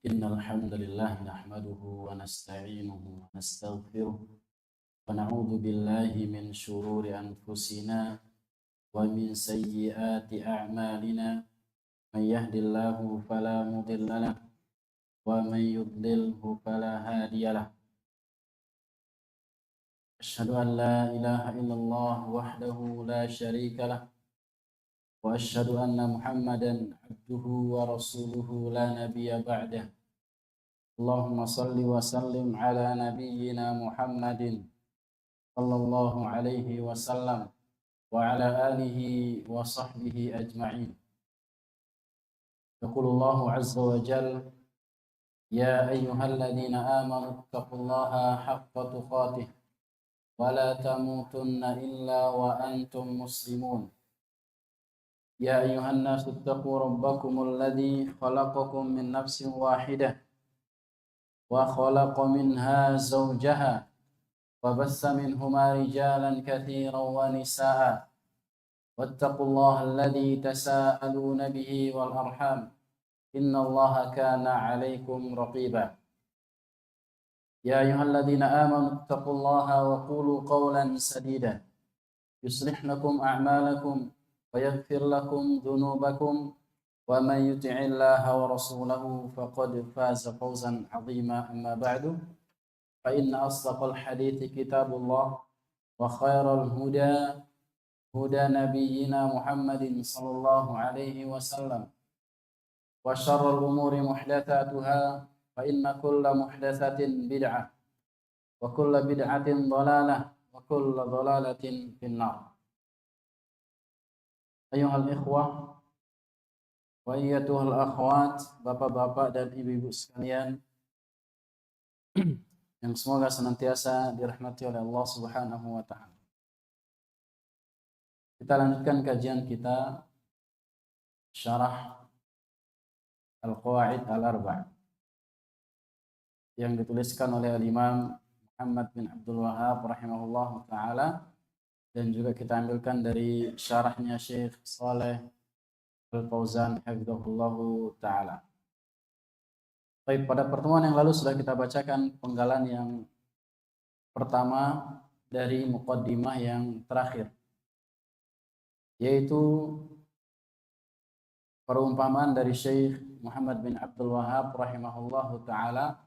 إن الحمد لله نحمده ونستعينه ونستغفره ونعوذ بالله من شرور أنفسنا ومن سيئات أعمالنا. من يهد الله فلا مضل له ومن يضلله فلا هادي له. أشهد أن لا إله إلا الله وحده لا شريك له وأشهد أن محمدا عبده ورسوله لا نبي بعده. اللهم صل وسلم على نبينا محمد صلى الله عليه وسلم وعلى آله وصحبه أجمعين. يقول الله عز وجل: يا أيها الذين آمنوا اتقوا الله حق تقاته ولا تموتن إلا وأنتم مسلمون. يا أيها الناس اتقوا ربكم الذي خلقكم من نفس واحدة وخلق منها زوجها وبث منهما رجالا كثيرا ونساء واتقوا الله الذي تساءلون به والأرحام إن الله كان عليكم رقيبا. يا أيها الذين آمنوا اتقوا الله وقولوا قولا سديدا يصلح لكم أعمالكم ويغفر لكم ذنوبكم ومن يطع الله ورسوله فقد فاز فوزا عظيما. أما بعد فإن أصدق الحديث كتاب الله وخير الهدى هدى نبينا محمد صلى الله عليه وسلم وشر الأمور محدثاتها فإن كل محدثة بدعة وكل بدعة ضلالة وكل ضلالة في النار. أيها الإخوة wa ayyatuhal akhwat, bapak-bapak dan ibu-ibu sekalian yang semoga senantiasa dirahmati oleh Allah Subhanahu wa taala. Kita lanjutkan kajian kita syarah Al-Qawaid Al-Arba' yang dituliskan oleh Imam Muhammad bin Abdul Wahhab rahimahullahu taala dan juga kita ambilkan dari syarahnya Syekh Shalih Al-Fauzan hafizahullahu taala. Baik, pada pertemuan yang lalu sudah kita bacakan penggalan yang pertama dari muqaddimah yang terakhir, yaitu perumpamaan dari Syekh Muhammad bin Abdul Wahhab rahimahullahu taala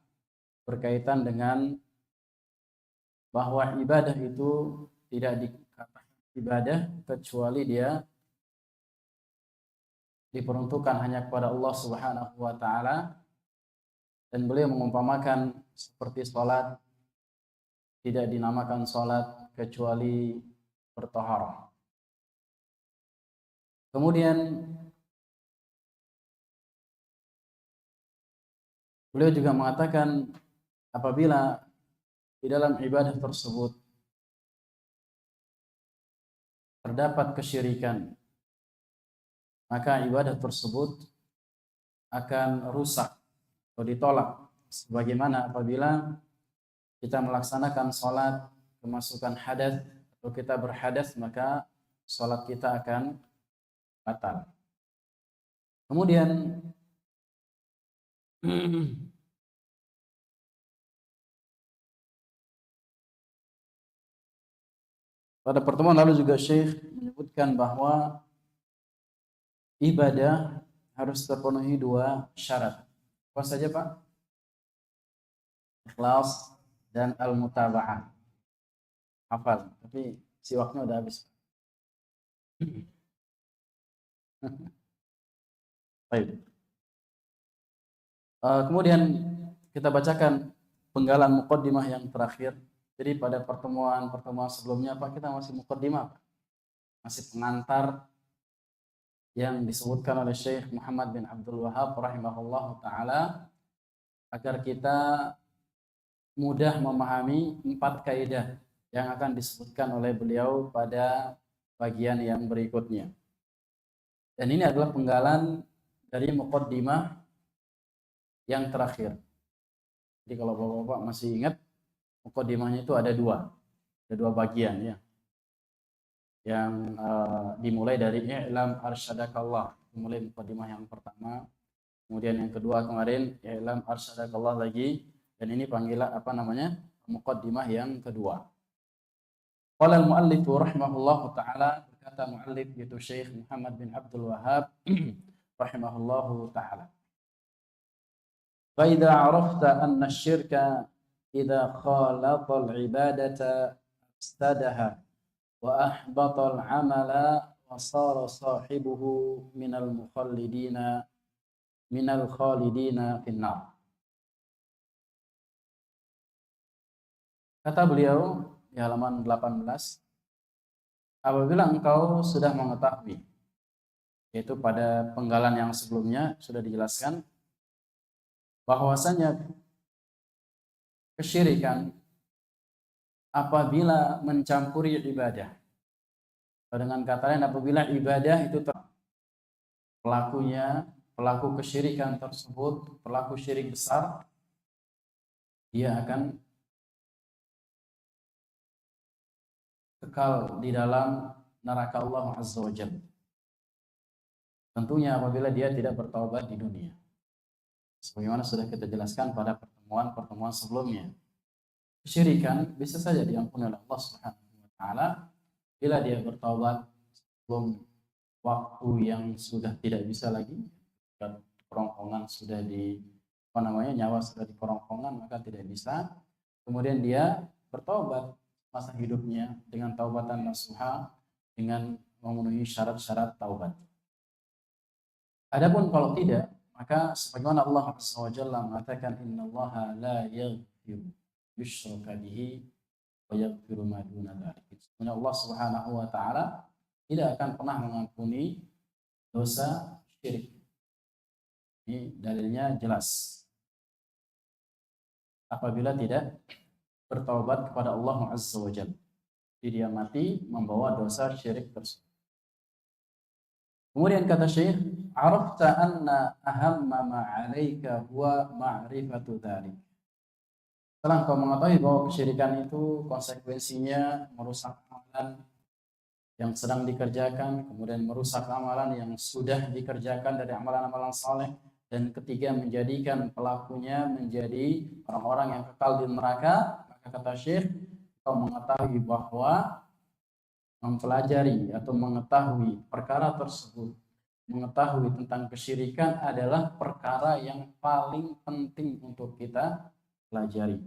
berkaitan dengan bahwa ibadah itu tidak dikatakan ibadah kecuali dia diperuntukkan hanya kepada Allah Subhanahu wa taala, dan beliau mengumpamakan seperti salat tidak dinamakan salat kecuali bertaharah. Kemudian beliau juga mengatakan apabila di dalam ibadah tersebut terdapat kesyirikan, maka ibadah tersebut akan rusak atau ditolak. Sebagaimana apabila kita melaksanakan sholat kemasukan hadas atau kita berhadas, maka sholat kita akan batal. Kemudian pada pertemuan lalu juga Syekh menyebutkan bahwa ibadah harus terpenuhi dua syarat. Apa saja, Pak? Ikhlas dan al-mutaba'ah. Hafal, tapi siwaknya udah habis. Baik. Kemudian kita bacakan penggalan muqaddimah yang terakhir. Jadi pada pertemuan sebelumnya, Pak, kita masih muqaddimah, masih pengantar yang disebutkan oleh Syekh Muhammad bin Abdul Wahhab rahimahullahu taala agar kita mudah memahami 4 kaidah yang akan disebutkan oleh beliau pada bagian yang berikutnya. Dan ini adalah penggalan dari muqaddimah yang terakhir. Jadi kalau Bapak-bapak masih ingat, muqaddimahnya itu ada dua bagian ya. Yang dimulai dari i'lam arsyadakallah, dimulai muqaddimah yang pertama Kemudian yang kedua kemarin i'lam arsyadakallah lagi, dan ini panggilan muqaddimah yang kedua. Qala al-muallif rahimahullahu taala, berkata muallif yaitu Syekh Muhammad bin Abdul Wahhab rahimahullahu taala. Fa idza 'arafta anna asy-syirka idza khalata al-ibadata istadaha wa ahbata al-'amala wa sara sahibuhu minal khalidina finnar. Kata beliau di halaman 18, apabila engkau sudah mengetahui, yaitu pada penggalan yang sebelumnya sudah dijelaskan bahwasanya kesyirikan apabila mencampuri ibadah. Dengan kata lain, apabila ibadah itu pelaku kesyirikan tersebut, pelaku syirik besar, dia akan kekal di dalam neraka Allah Azza wa Jalla. Tentunya apabila dia tidak bertaubat di dunia. Sebagaimana sudah kita jelaskan pada pertemuan sebelumnya. Kesyirikan bisa saja diampuni oleh Allah Subhanahu wa taala bila dia bertaubat sebelum waktu yang sudah tidak bisa lagi, dan kerongkongan sudah nyawa sudah di kerongkongan, maka tidak bisa. Kemudian dia bertaubat masa hidupnya dengan taubatan nasuha, dengan memenuhi syarat-syarat taubat. Adapun kalau tidak, maka sebagaimana Allah Azza wa Jalla mengatakan, innallaha la yaghfiru yushraka bihi wa yaghfiru ma duna dzalik. Sebenarnya Allah Subhanahu wa taala tidak akan pernah mengampuni dosa syirik. Ini dalilnya jelas. Apabila tidak bertaubat kepada Allah Azza wa Jalla, dia mati membawa dosa syirik tersebut. Kemudian kata Syekh, arafta anna ahamma ma 'alaika huwa ma'rifatu dzalik. Setelah kau mengetahui bahwa kesyirikan itu konsekuensinya merusak amalan yang sedang dikerjakan, kemudian merusak amalan yang sudah dikerjakan dari amalan-amalan saleh, dan ketiga menjadikan pelakunya menjadi orang-orang yang kekal di neraka, maka kata Syekh, kau mengetahui bahwa mempelajari atau mengetahui perkara tersebut, mengetahui tentang kesyirikan adalah perkara yang paling penting untuk kita pelajari.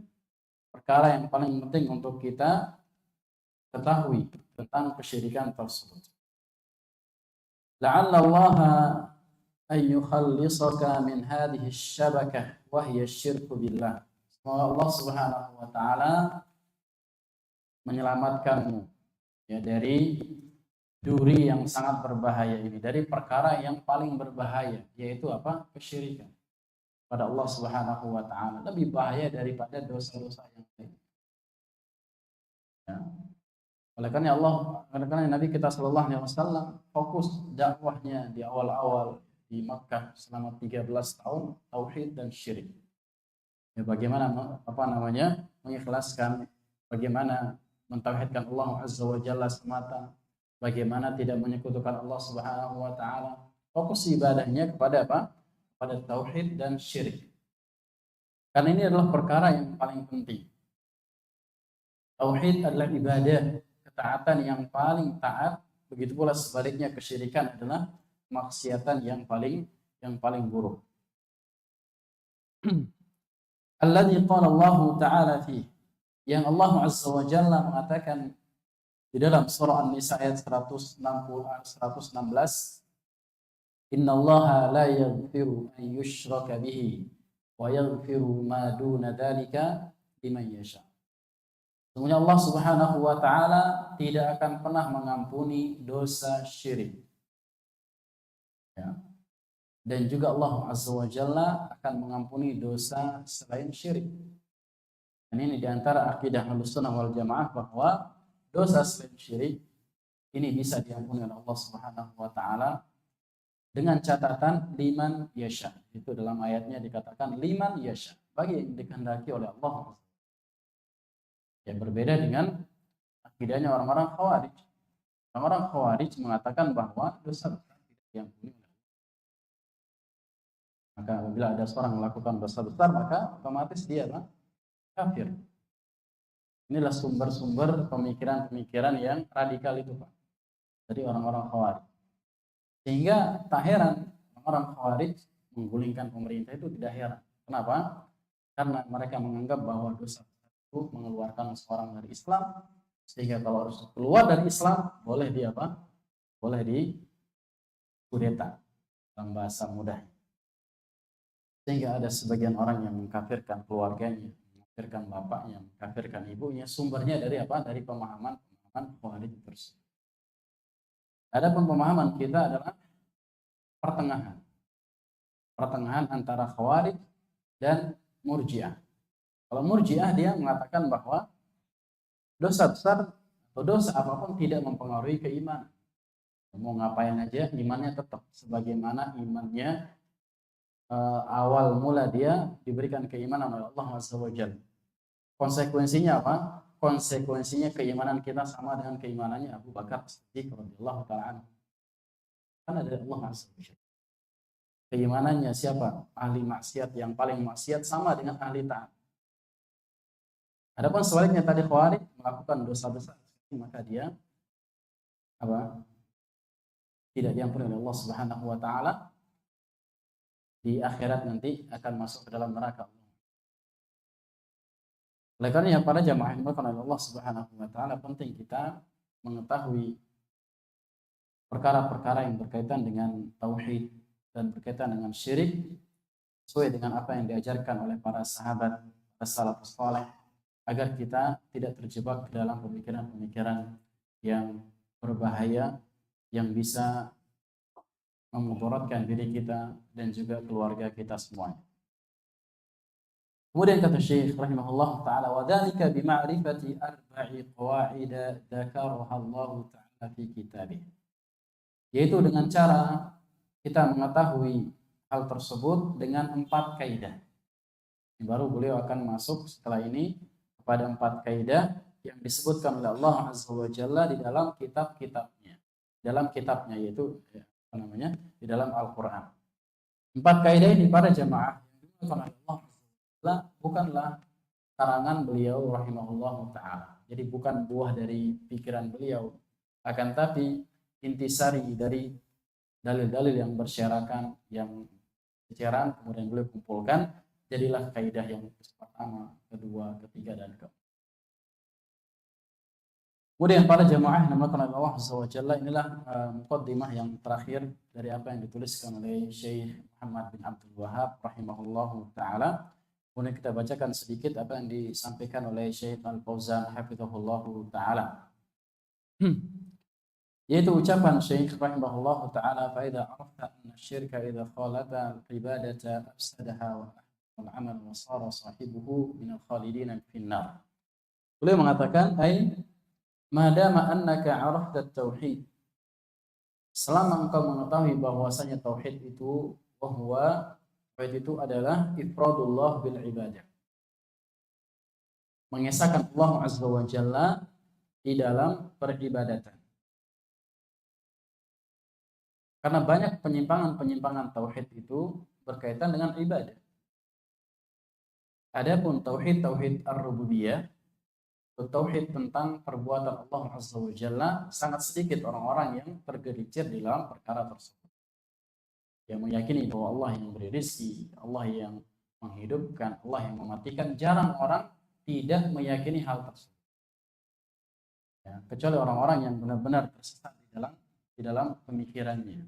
Perkara yang paling penting untuk kita ketahui tentang kesyirikan tersebut. La'alla Allah an yukhallisaka min hadhihi syabakah wa hiya syirku billah. Semoga Allah Subhanahu wa taala menyelamatkanmu ya dari duri yang sangat berbahaya ini, dari perkara yang paling berbahaya, yaitu apa? Kesyirikan pada Allah Subhanahu wa taala. Lebih bahaya daripada dosa-dosa yang lain. Ya. Oleh karena Nabi kita sallallahu alaihi wasallam fokus dakwahnya di awal-awal di Makkah selama 13 tahun tauhid dan syirik. Ya, bagaimana mengikhlaskan, bagaimana mentauhidkan Allah Azza wa Jalla semata, bagaimana tidak menyekutukan Allah Subhanahu wa taala. Fokus ibadahnya kepada apa? Pada tauhid dan syirik. Karena ini adalah perkara yang paling penting. Tauhid adalah ibadah, ketaatan yang paling taat, begitu pula sebaliknya kesyirikan adalah maksiatan yang paling buruk. Alladzi qala Allah taala fi, yang Allah Azza wa Jalla mengatakan di dalam surah An-Nisa ayat 116, innallaha la yaghfiru an yushraka bihi wa yaghfiru ma duna dzalika liman yasha. Sesungguhnya Allah Subhanahu wa taala tidak akan pernah mengampuni dosa syirik. Ya. Dan juga Allah Azza wa Jalla akan mengampuni dosa selain syirik. Dan ini diantara akidah Ahlussunnah wal Jamaah bahwa dosa selain syirik ini bisa diampuni oleh Allah Subhanahu wa taala dengan catatan liman yasha. Itu dalam ayatnya dikatakan liman yasha, bagi yang dikehendaki oleh Allah. Yang berbeda dengan akidahnya orang-orang Khawarij. Orang-orang Khawarij mengatakan bahwa dosa besar tidak diampuni. Maka apabila ada seorang melakukan dosa besar, maka otomatis dia kafir. Inilah sumber-sumber pemikiran-pemikiran yang radikal itu, Pak, dari orang-orang Khawarij. Sehingga tak heran orang Khawarij menggulingkan pemerintah itu tidak heran. Kenapa? Karena mereka menganggap bahwa dosa itu mengeluarkan seorang dari Islam, sehingga kalau harus keluar dari Islam boleh dia apa? Boleh di kudeta dalam bahasa mudah. Sehingga ada sebagian orang yang mengkafirkan keluarganya, mengkafirkan bapaknya, mengkafirkan ibunya, sumbernya dari apa? Dari pemahaman Khawarij tersebut. Adapun pemahaman kita adalah pertengahan. Pertengahan antara Khawarij dan Murji'ah. Kalau Murji'ah dia mengatakan bahwa dosa besar atau dosa apapun tidak mempengaruhi keimanan. Mau ngapain aja imannya tetap sebagaimana imannya awal mula dia diberikan keimanan oleh Allah SWT. Konsekuensinya apa? Konsekuensinya keimanan kita sama dengan keimanannya Abu Bakar As-Siddiq radhiyallahu ta'ala. Karena dari Allah SWT. Keimanannya siapa? Ahli maksiat yang paling maksiat sama dengan ahli taat. Adapun sebaliknya tadi Khawarij melakukan dosa besar, maka dia apa? Tidak diampuni oleh Allah Subhanahu wa taala. Di akhirat nanti akan masuk ke dalam neraka. Oleh karena para jamaah yang dimuliakan oleh Allah Subhanahu wa taala, penting kita mengetahui perkara-perkara yang berkaitan dengan tauhid dan berkaitan dengan syirik sesuai dengan apa yang diajarkan oleh para sahabat, para salafus saleh, agar kita tidak terjebak ke dalam pemikiran-pemikiran yang berbahaya yang bisa memudaratkan diri kita dan juga keluarga kita semuanya. Kemudian kata Syekh rahimahullah taala, wa dzalika bi ma'rifati arba'i qawaid dzakaraha Allah taala fi kitabih. Yaitu dengan cara kita mengetahui hal tersebut dengan 4 kaidah. Baru beliau akan masuk setelah ini kepada 4 kaidah yang disebutkan oleh Allah Azza wa Jalla di dalam kitab-kitabnya. Dalam kitabnya yaitu apa namanya? Di dalam Al-Qur'an. 4 kaidah ini para jamaah yang dimuliakan oleh Allah bukanlah karangan beliau rahimahullah ta'ala. Jadi bukan buah dari pikiran beliau, akan tapi intisari dari dalil-dalil yang berserakan, yang eceran, kemudian beliau kumpulkan, jadilah kaidah yang pertama, kedua, ketiga, dan keempat. Kemudian para jamaah yang dimuliakan oleh Allah SWT, inilah muqaddimah yang terakhir dari apa yang dituliskan oleh Syekh Muhammad bin Abdul Wahhab rahimahullahu ta'ala. Kemudian kita bacakan sedikit apa yang disampaikan oleh Syekh Al-Fauzan hafizahullahu ta'ala. Yaitu ucapan Syekh rahimahullahu ta'ala, fa idza arafta anna syirka idza khalata al-ibadata afsadaha wal amal wa sara sahibuhu min al-khalidin fin-nar. Beliau mengatakan madama annaka arafta at-tauhid, selama engkau mengetahui bahwasanya tauhid itu bahwa tauhid itu adalah ifradullah bil ibadah, mengesahkan Allah Azza wa Jalla di dalam peribadatan. Karena banyak penyimpangan-penyimpangan tauhid itu berkaitan dengan ibadah. Adapun tauhid ar-rububiyah, tauhid tentang perbuatan Allah Azza wa Jalla, sangat sedikit orang-orang yang tergelincir di dalam perkara tersebut. Yang meyakini bahwa Allah yang beri rezeki, Allah yang menghidupkan, Allah yang mematikan, jarang orang tidak meyakini hal tersebut. Ya, kecuali orang-orang yang benar-benar tersesat di dalam pemikirannya.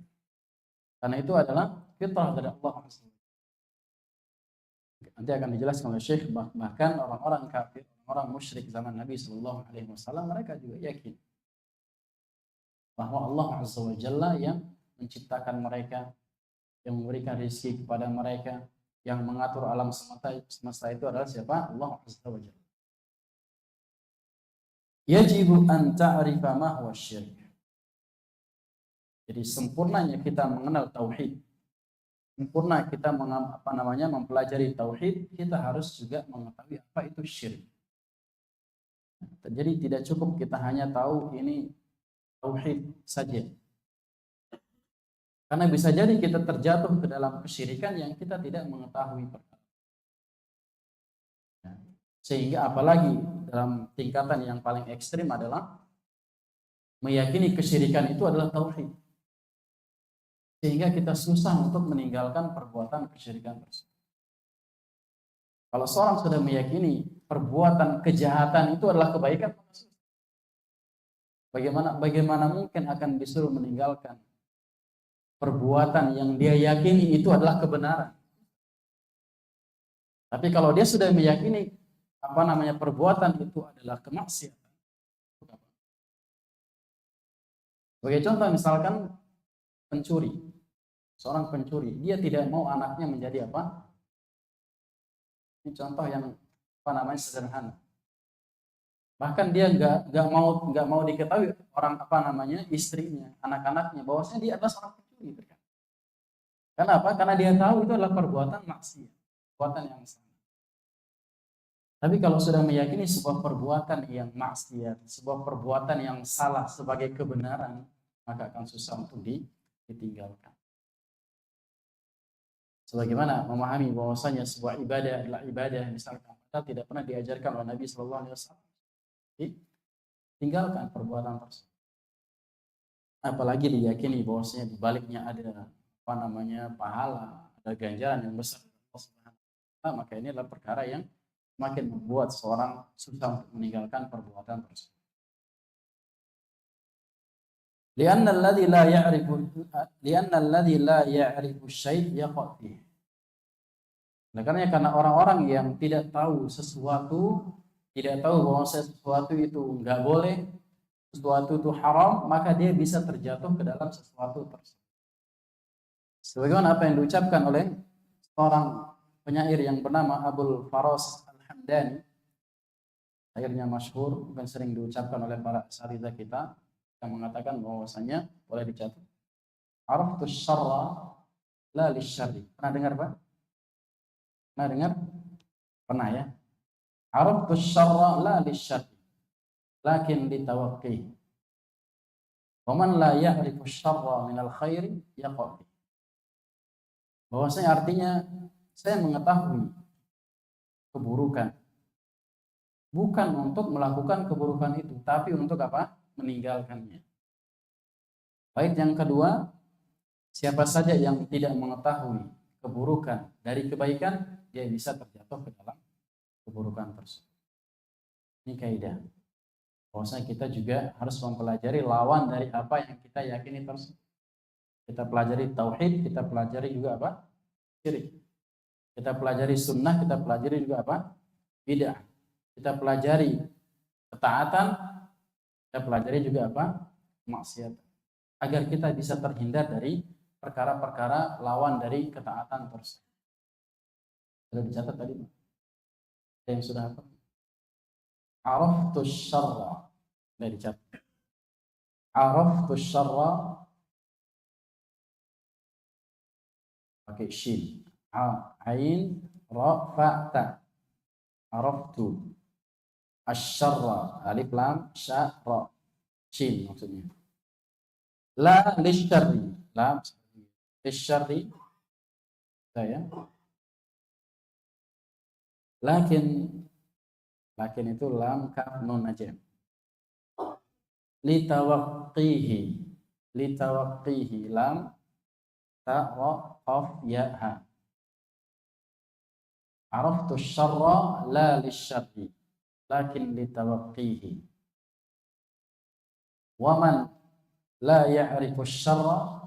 Karena itu adalah fitrah dari Allah. Nanti akan dijelaskan oleh Syekh, bahkan orang-orang kafir, orang musyrik zaman Nabi SAW, mereka juga yakin bahwa Allah Azza wa Jalla yang menciptakan mereka, yang memberikan rezeki kepada mereka, yang mengatur alam semesta itu adalah siapa? Allah Azza wa Jalla. Yajibu an ta'rifa ma huwa syirk. Jadi sempurnanya kita mengenal tauhid, sempurna kita mempelajari tauhid, kita harus juga mengetahui apa itu syirik. Jadi tidak cukup kita hanya tahu ini tauhid saja. Karena bisa jadi kita terjatuh ke dalam kesyirikan yang kita tidak mengetahui perkara. Sehingga apalagi dalam tingkatan yang paling ekstrim adalah meyakini kesyirikan itu adalah tauhid. Sehingga kita susah untuk meninggalkan perbuatan kesyirikan tersebut. Kalau seorang sudah meyakini perbuatan kejahatan itu adalah kebaikan, bagaimana mungkin akan disuruh meninggalkan perbuatan yang dia yakini itu adalah kebenaran. Tapi kalau dia sudah meyakini perbuatan itu adalah kemaksiatan. Sebagai contoh misalkan pencuri. Seorang pencuri, dia tidak mau anaknya menjadi apa? Ini contoh yang sederhana. Bahkan dia nggak mau diketahui orang istrinya, anak-anaknya bahwasanya dia adalah seorang pencuri. Kenapa? Karena dia tahu itu adalah perbuatan maksiat, perbuatan yang salah. Tapi kalau sudah meyakini sebuah perbuatan yang maksiat, sebuah perbuatan yang salah sebagai kebenaran, maka akan susah untuk ditinggalkan. Sebagaimana memahami bahwasanya sebuah ibadah adalah ibadah, misalkan kita tidak pernah diajarkan oleh Nabi Shallallahu Alaihi Wasallam, tinggalkan perbuatan tersebut. Apalagi diyakini bahwasanya di baliknya ada pahala, ada ganjaran yang besar, maka ini adalah perkara yang makin membuat seorang susah untuk meninggalkan perbuatan tersebut. Lianna alladhi la ya'rifu syai' yaqa' fihi. Karena orang-orang yang tidak tahu sesuatu, tidak tahu bahwa sesuatu itu enggak boleh, sesuatu itu haram, maka dia bisa terjatuh ke dalam sesuatu tersebut. Sebagaimana apa yang diucapkan oleh seorang penyair yang bernama Abul Faras Al-Hamdani, syairnya masyhur, bukan sering diucapkan oleh para asatidzah kita, yang mengatakan bahwasanya boleh dicatat, araftu syarra la lisyarri. Pernah dengar, Pak? Pernah dengar? Pernah ya? Araftu syarra la lisyarri lakin litawaqqihi. Wa man la ya'rifu syarra minal khairi yaqa'i. Bahwasanya artinya saya mengetahui keburukan bukan untuk melakukan keburukan itu, tapi untuk apa? Meninggalkannya. Baik, yang kedua, siapa saja yang tidak mengetahui keburukan dari kebaikan, dia bisa terjatuh ke dalam keburukan tersebut. Ini kaidah. Bahwasanya kita juga harus mempelajari lawan dari apa yang kita yakini tersebut. Kita pelajari tauhid, kita pelajari juga apa? Syirik. Kita pelajari sunnah, kita pelajari juga apa? Bid'ah. Kita pelajari ketaatan, kita pelajari juga apa? Maksiat. Agar kita bisa terhindar dari perkara-perkara lawan dari ketaatan tersebut. Sudah dicatat tadi? Ada yang sudah apa? Araftu syarra. Sudah dicatat. Araftu syarra pakai shin. Ain ra fa ta. Araftu asyarra, alif lam sya ra, shin maksudnya. La lisyarri, lam lisyarri saya. Lakin itu lam kaf nun aja. Litawaqqihi lam ta wa qaf ya ha. Araftu syarra la lisyarri lakin litawaqqihi. Waman la ya'rifu syarra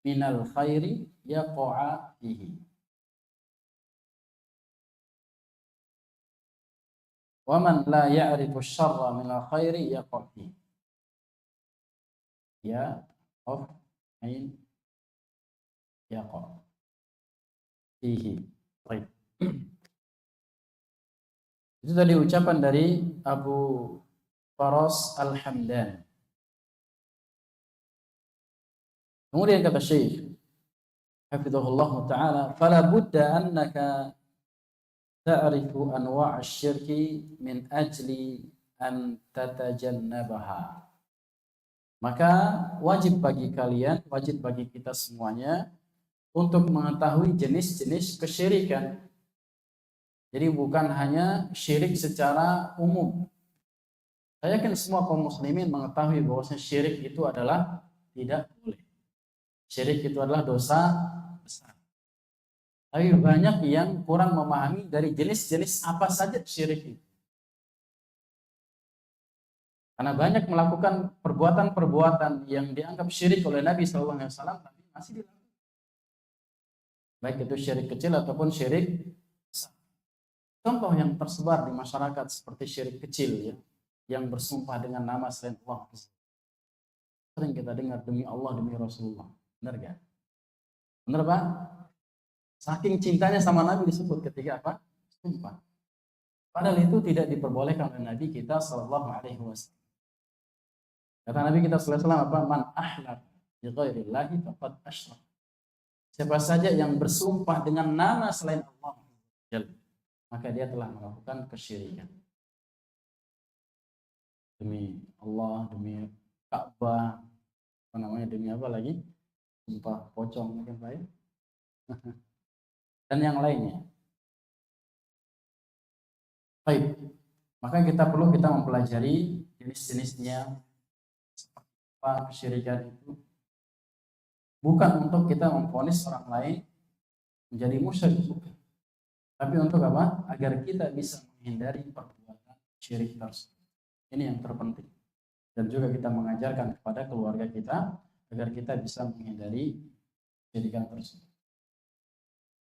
minal khairi yaqa'a fihi. Waman la ya'rifu syarra minal khairi yaqa'a fihi. Ya qaf ain yaqa' fihi. Baik. Itu tadi ucapan dari Abu Faras Al-Hamdani. Kemudian kata Syekh hafizahullah ta'ala, fala budda annaka ta'rifu anwa' asy-syirki min ajli an tatajannabaha. Maka wajib bagi kalian, wajib bagi kita semuanya untuk mengetahui jenis-jenis kesyirikan. Jadi bukan hanya syirik secara umum. Saya yakin semua kaum muslimin mengetahui bahwasanya syirik itu adalah tidak boleh. Syirik itu adalah dosa besar. Tapi banyak yang kurang memahami dari jenis-jenis apa saja syirik itu. Karena banyak melakukan perbuatan-perbuatan yang dianggap syirik oleh Nabi SAW, tapi masih dilakukan. Baik itu syirik kecil ataupun syirik besar. Contoh yang tersebar di masyarakat seperti syirik kecil ya, yang bersumpah dengan nama selain Allah. Sering kita dengar demi Allah, demi Rasulullah. Benar gak? Benar Pak? Saking cintanya sama Nabi disebut ketika apa? Sumpah. Padahal itu tidak diperbolehkan oleh Nabi kita Sallallahu Alaihi Wasallam. Kata Nabi kita Sallallahu Alaihi Wasallam apa? Man ahlak bi ghairillahi faqad asyrak. Siapa saja yang bersumpah dengan nama selain Allah, maka dia telah melakukan kesyirikan. Demi Allah, demi Ka'bah, apa namanya, demi apa lagi? Sumpah pocong mungkin Pak ya? Dan yang lainnya. Baik, maka kita mempelajari jenis-jenisnya, seperti apa kesyirikan itu. Bukan untuk kita memvonis orang lain menjadi musyrik, tapi untuk apa? Agar kita bisa menghindari perbuatan syirik tersebut. Ini yang terpenting. Dan juga kita mengajarkan kepada keluarga kita agar kita bisa menghindari kesyirikan tersebut.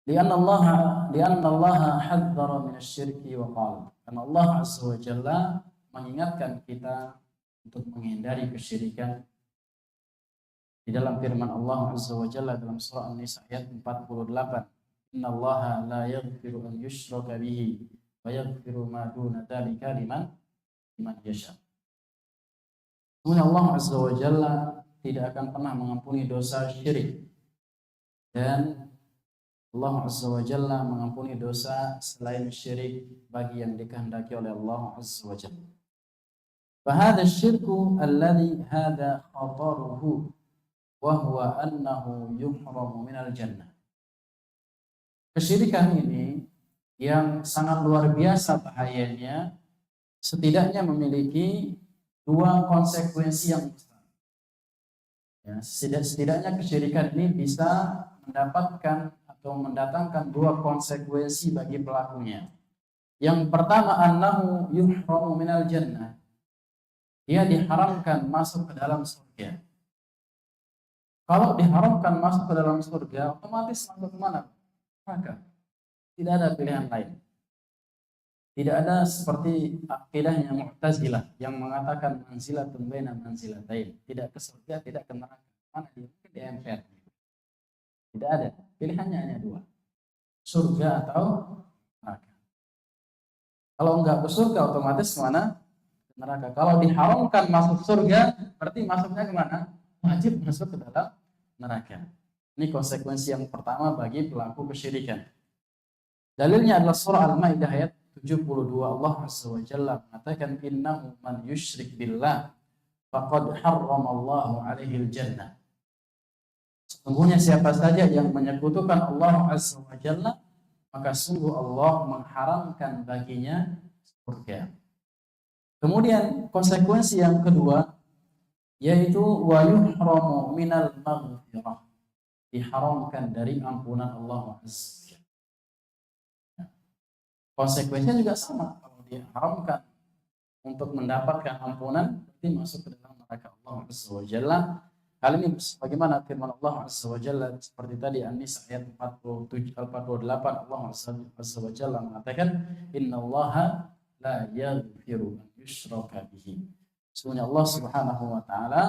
Lianna Allah hadzara min asy-syirki wa qala. Karena Allah Azza wa Jalla mengingatkan kita untuk menghindari kesyirikan di dalam firman Allah Azza wa Jalla dalam surah An-Nisa ayat 48. Innallaha la yaghfiru an yushraka bihi wa yaghfiru ma duna dzalika liman yasha. Kemudian Allah Azza wa Jalla tidak akan pernah mengampuni dosa syirik, dan Allah Azza wa Jalla mengampuni dosa selain syirik bagi yang dikehendaki oleh Allah Azza wa Jalla. Fahadha syirku alladhi hadha khataruhu wa huwa annahu yuhramu minal jannah. Kesyirikan ini yang sangat luar biasa bahayanya, setidaknya memiliki dua konsekuensi yang besar. Ya, setidaknya kesyirikan ini bisa mendapatkan atau mendatangkan dua konsekuensi bagi pelakunya. Yang pertama, annahu yuhramu minal jannah. Dia diharamkan masuk ke dalam surga. Kalau diharamkan masuk ke dalam surga, otomatis masuk ke mana? Neraka. Tidak ada pilihan lain. Tidak ada seperti akidahnya Mu'tazilah yang mengatakan manzilatun baina manzilatain. Tidak ke surga, tidak ke neraka. Mana dia? Mungkin di emper. Tidak ada. Pilihannya hanya dua. Surga atau neraka. Kalau enggak ke surga, otomatis mana? Ke neraka. Kalau diharamkan masuk surga, berarti masuknya kemana? Wajib masuk ke dalam neraka. Ini konsekuensi yang pertama bagi pelaku kesyirikan. Dalilnya adalah surah Al-Maidah ayat 72. Allah Azza wa Jalla mengatakan innahu man yusyrik billah faqad harramallahu alaihi al-jannah. Sesungguhnya siapa saja yang menyekutukan Allah Azza wa Jalla, maka sungguh Allah mengharamkan baginya surga. Kemudian konsekuensi yang kedua yaitu wa yuhramu minal maghfirah. Diharamkan dari ampunan Allah Azza. Konsekuensinya juga sama. Kalau diharamkan untuk mendapatkan ampunan, berarti masuk ke dalam neraka Allah Azza wa Jalla. Hal ini bagaimana firman Allah Azza wa Jalla seperti tadi An-Nisa ayat 47 48, Allah Azza wa Jalla mengatakan innallaha la yaghfiru an yushraka bihi. Sesungguhnya Allah Subhanahu wa taala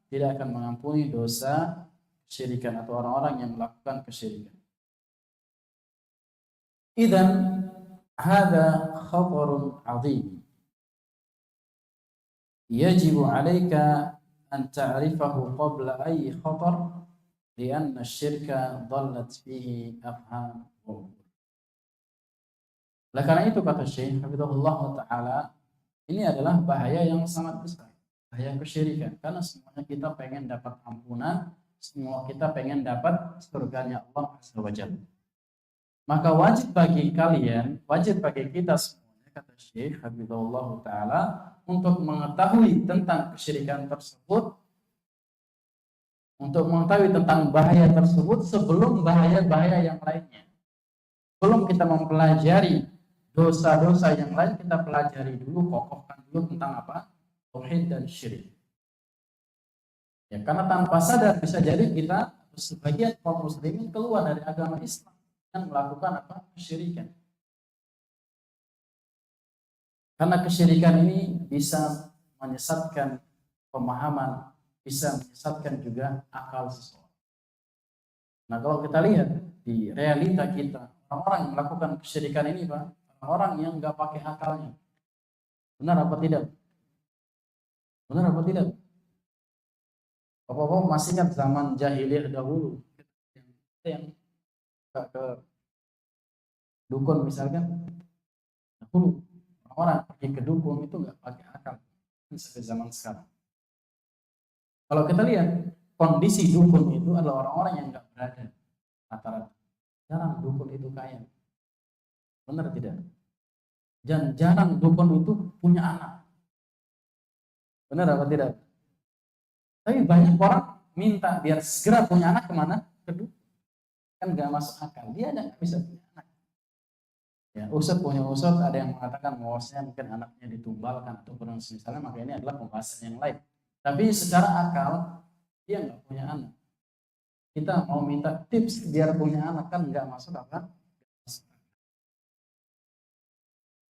tidak akan mengampuni dosa kesyirikan atau orang-orang yang melakukan kesyirikan. Idzan hada khabarun 'azim. Yajibu 'alaika an ta'rifahu qabla ayyi khatar lianna asy-syirka dhallat fihi afham wa umur. Oleh karena itu kata Syekh Hafizahullah taala, ini adalah bahaya yang sangat besar. bahaya kesyirikan. Karena semuanya kita pengen dapat ampunan, semua kita pengen dapat surganya Allah Azza wa Jalla. Maka wajib bagi kalian, wajib bagi kita semuanya, kata Syekh Habibullah Ta'ala, untuk mengetahui tentang kesyirikan tersebut, untuk mengetahui tentang bahaya tersebut sebelum bahaya-bahaya yang lainnya. Sebelum kita mempelajari dosa-dosa yang lain, kita pelajari dulu, kokohkan dulu tentang apa? Tauhid dan syirik. Ya, karena tanpa sadar bisa jadi kita sebagian kaum muslimin keluar dari agama Islam dan melakukan apa? Kesyirikan. Karena kesyirikan ini bisa menyesatkan pemahaman, bisa menyesatkan juga akal seseorang. Nah, kalau kita lihat di realita kita, orang-orang yang melakukan kesyirikan ini, Pak, orang yang nggak pakai akalnya. Benar apa tidak? Benar apa tidak? Bapak-bapak masih ingat zaman jahiliyah dahulu, yang ke dukun misalkan, dahulu orang pergi ke dukun itu nggak pakai akal sampai zaman sekarang. Kalau kita lihat kondisi dukun itu adalah orang-orang yang nggak berada, rata-rata jarang dukun itu kaya. Benar tidak? Dan jarang dukun itu punya anak. Benar apa tidak? Tapi banyak orang minta biar segera punya anak, kemana? Ke dukun. Kan nggak masuk akal. Dia nggak bisa punya anak. Ya, usut punya usut, ada yang mengatakan bahwasanya mungkin anaknya ditumbalkan atau kurang misalnya, maka ini adalah pembahasan yang lain. Tapi secara akal dia nggak punya anak. Kita mau minta tips biar punya anak, kan nggak masuk akal.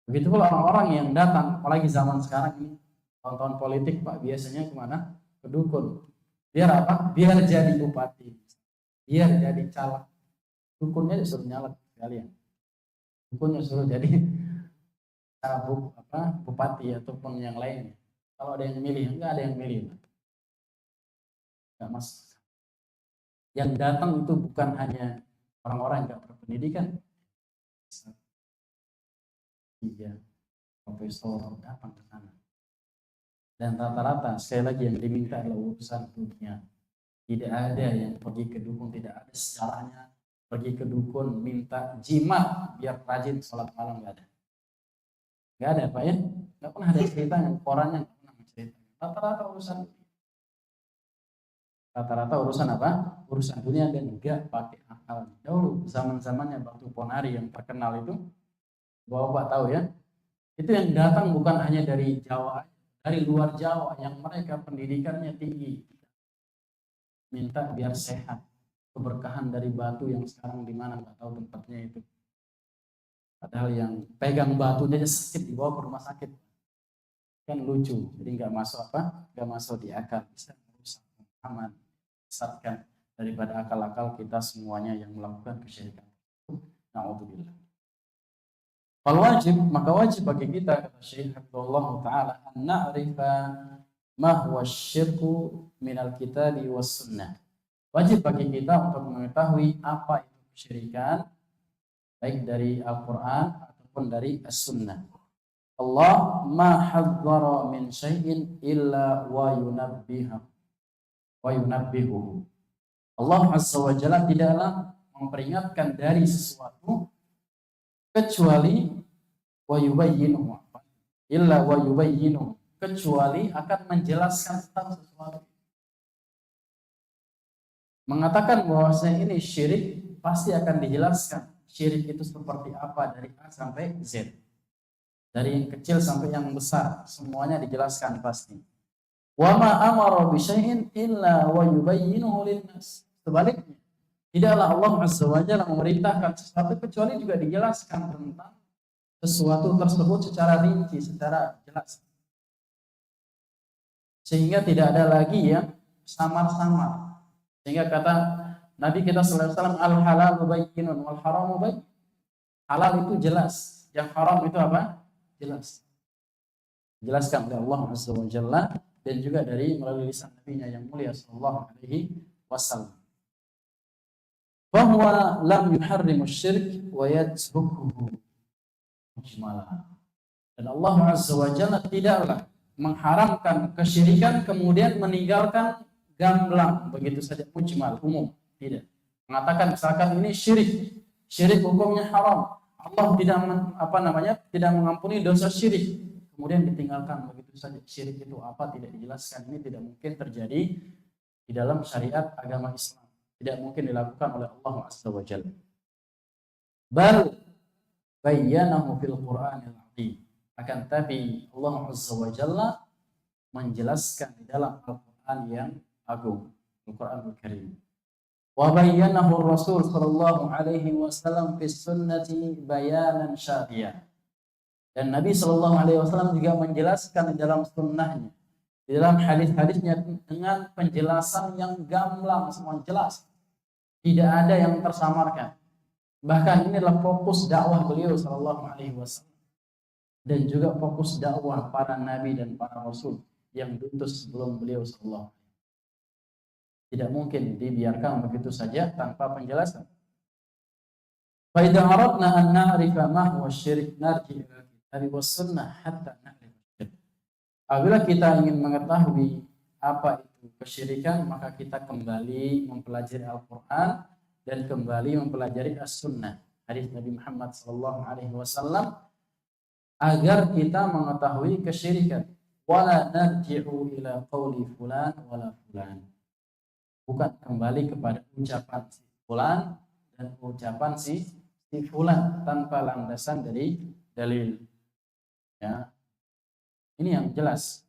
Begitu pula orang-orang yang datang, apalagi zaman sekarang ini, tahun-tahun politik, Pak, biasanya kemana? Ke dukun. Biar apa? Biar jadi bupati, biar jadi caleg. Dukunnya disuruh nyalek sekalian. Dukunnya suruh jadi bupati ataupun yang lainnya. Kalau ada yang milih, enggak ada yang milih. Enggak masuk. Yang datang itu bukan hanya orang-orang yang enggak berpendidikan. Iya, profesor datang ke sana. Dan rata-rata sekali lagi yang diminta adalah urusan dunia. Tidak ada yang pergi ke dukun, tidak ada sejarahnya pergi ke dukun minta jimat biar rajin sholat malam, nggak ada. Nggak ada, Pak, ya? Nggak pernah ada ceritanya, korannya nggak pernah menceritakan. Rata-rata urusan apa? Urusan dunia dan nggak pakai akal. Dahulu zaman-zamannya Batu Ponari yang terkenal itu, Bapak tahu ya, itu yang datang bukan hanya dari Jawa, dari luar Jawa yang mereka pendidikannya tinggi, minta biar sehat. Keberkahan dari batu yang sekarang di mana nggak tahu tempatnya itu. Padahal yang pegang batunya aja sakit, dibawa ke rumah sakit. Kan lucu. Jadi nggak masuk apa? Nggak masuk di akal. Bisa merusak pemahaman, sesatkan daripada akal-akal kita semuanya yang melakukan kesyirikan. Na'udzubillah. Kalau wajib, maka wajib bagi kita, kata Syekh Habibullah Ta'ala, an na'rifa ma huwa syirku minal kitabi was sunnah. Wajib bagi kita untuk mengetahui apa itu kesyirikan, baik dari Al-Quran ataupun dari As-Sunnah. Allah ma hadzara min syai'in illa wa yunabbihuhu. Allah Azza wa Jalla tidaklah memperingatkan dari sesuatu kecuali wa yubayyinuhu, illa wa yubayyinuhu, kecuali akan menjelaskan tentang sesuatu. Mengatakan bahwasanya ini syirik, pasti akan dijelaskan syirik itu seperti apa dari A sampai Z, dari yang kecil sampai yang besar, semuanya dijelaskan pasti. Wa ma amara bi syai'in illa wa yubayyinuhu lin-nas. Sebaliknya, tidaklah Allah Azza wa Jalla memerintahkan sesuatu kecuali juga dijelaskan tentang sesuatu tersebut secara rinci, secara jelas, sehingga tidak ada lagi yang samar-samar. Sehingga kata Nabi kita sallallahu alaihi wasallam, al-halal bayyinun wal haram bayyin. Halal itu jelas, yang haram itu apa? Jelas. Dijelaskan oleh Allah Azza wa Jalla dan juga dari melalui lisan Nabi-Nya yang mulia sallallahu alaihi wasallam. Bahwa lam yuharrimu syirk wa yatrukuhu mujmalah. Dan Allah Azza wa Jalla tidaklah mengharamkan kesyirikan kemudian meninggalkan gamblang begitu saja mujmal umum, tidak. Mengatakan misalkan ini syirik hukumnya haram. Allah tidak mengampuni dosa syirik. Kemudian ditinggalkan begitu saja. Syirik itu apa tidak dijelaskan. Ini tidak mungkin terjadi di dalam syariat agama Islam. Tidak mungkin dilakukan oleh Allah Azza wa Jalla. Bal bayyanahu fil Qur'anil Azim. Akan tapi Allah Azza wa Jalla menjelaskan di dalam Al-Qur'an yang agung, Al-Qur'anul Karim. Wa bayyanahu Rasul sallallahu alaihi wasallam fi sunnati bayanan syariah. Dan Nabi sallallahu alaihi wasallam juga menjelaskan di dalam sunnahnya, di dalam hadis-hadisnya dengan penjelasan yang gamblang, semua jelas. Tidak ada yang tersamarkan. Bahkan inilah fokus dakwah beliau sallallahu alaihi wasallam dan juga fokus dakwah para nabi dan para rasul yang diutus sebelum beliau sallallahu. Tidak mungkin dibiarkan begitu saja tanpa penjelasan. Fa idza aradna an na'rifa ma huwa syirik narji ila kitab was sunnah hatta na'rif syirik. Apabila kita ingin mengetahui apa itu kesyirikan, maka kita kembali mempelajari Al-Qur'an dan kembali mempelajari As-Sunnah, hadis Nabi Muhammad sallallahu alaihi wasallam, agar kita mengetahui kesyirikan. Wala narji'u ila qauli fulan wala fulan. Bukan kembali kepada ucapan si fulan dan ucapan si fulan tanpa landasan dari dalil. Ya. Ini yang jelas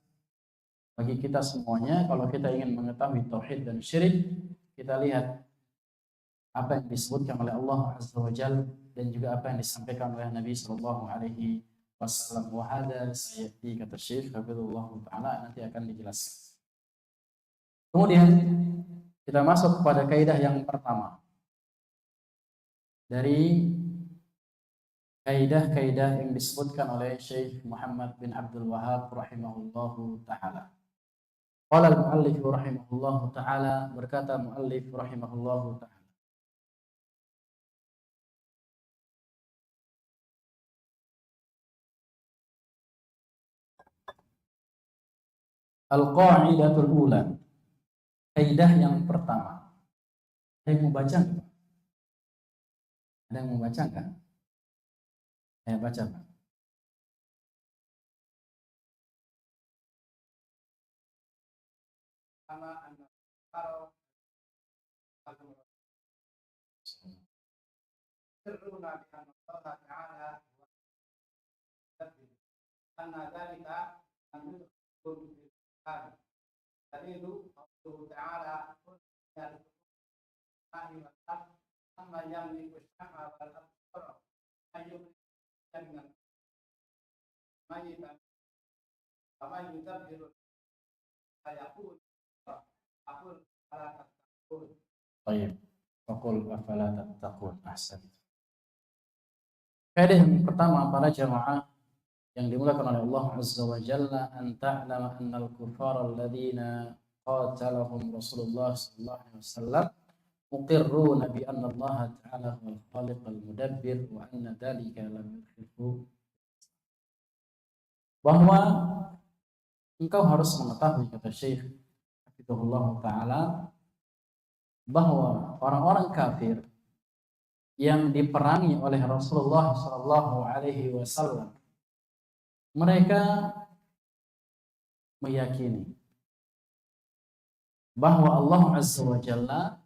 bagi kita semuanya. Kalau kita ingin mengetahui tauhid dan syirik, kita lihat apa yang disebutkan oleh Allah Azza wa Jalla dan juga apa yang disampaikan oleh Nabi sallallahu alaihi wasallam. Wa hada sayati, kata Syekh Hafizullah taala, nanti akan dijelaskan. Kemudian kita masuk kepada kaidah yang pertama dari kaidah-kaidah yang disebutkan oleh Syekh Muhammad bin Abdul Wahhab rahimahullahu taala. Qala al-muallif rahimahullahu taala, berkata muallif rahimahullahu taala, al-qa'idatul ula, kaidah yang pertama. Ada yang mau baca enggak? Ada yang mau baca enggak? Saya baca, Pak. Sama anda kalau sirruna bi anna Allah ta'ala anna dzalika an yudkhul bil qur'an. Dalilu qawluhu ta'ala amma yamliku syam'a wal absara ayyuhum jangan mayitan kama yudabbiru ayaqul aqul ala tattaqun. Baik, aqul afala tattaqun. Ahsan. Kaidah yang pertama para jamaah yang dimulakan oleh Allah Azza wa Jalla, an ta'lama annal kufara alladhina qatalahum Rasulullah sallallahu alaihi wasallam muqirruna bi anna Allah ta'ala huwal khaliq al-mudabbir wa anna dhalika lam yudkhilhu, bahwa engkau harus mengetahui, kata Syekh Hafizahullah taala, bahwa orang-orang kafir yang diperangi oleh Rasulullah sallallahu alaihi wasallam, mereka meyakini bahwa Allah Azza wa Jalla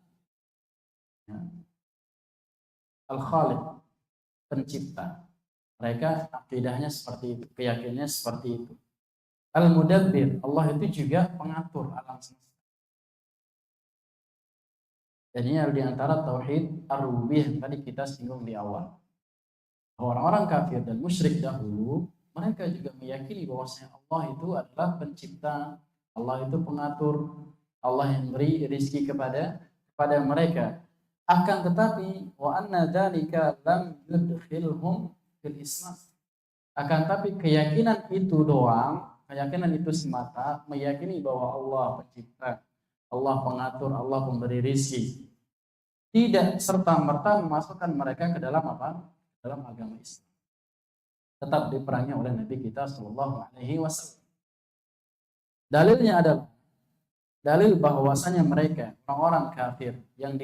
Al-Khaliq, pencipta. Mereka akidahnya seperti itu, keyakinannya seperti itu. Al-Mudabbir, Allah itu juga pengatur alam semesta. Dan ini ada di antara tauhid ar-rububiyah yang tadi kita singgung di awal. Orang-orang kafir dan musyrik dahulu, mereka juga meyakini bahwasanya Allah itu adalah pencipta, Allah itu pengatur, Allah yang beri rezeki kepada mereka. Akan tetapi wa anna dzalika lam yudkhilhum fil Islam. Akan tapi keyakinan itu doang, keyakinan itu semata, meyakini bahwa Allah pencipta, Allah pengatur, Allah pemberi rezeki, tidak serta-merta memasukkan mereka ke dalam apa? Dalam agama Islam. Tetap diperangi oleh Nabi kita sallallahu alaihi wasallam. Dalilnya adalah dalil bahwasanya mereka orang-orang kafir yang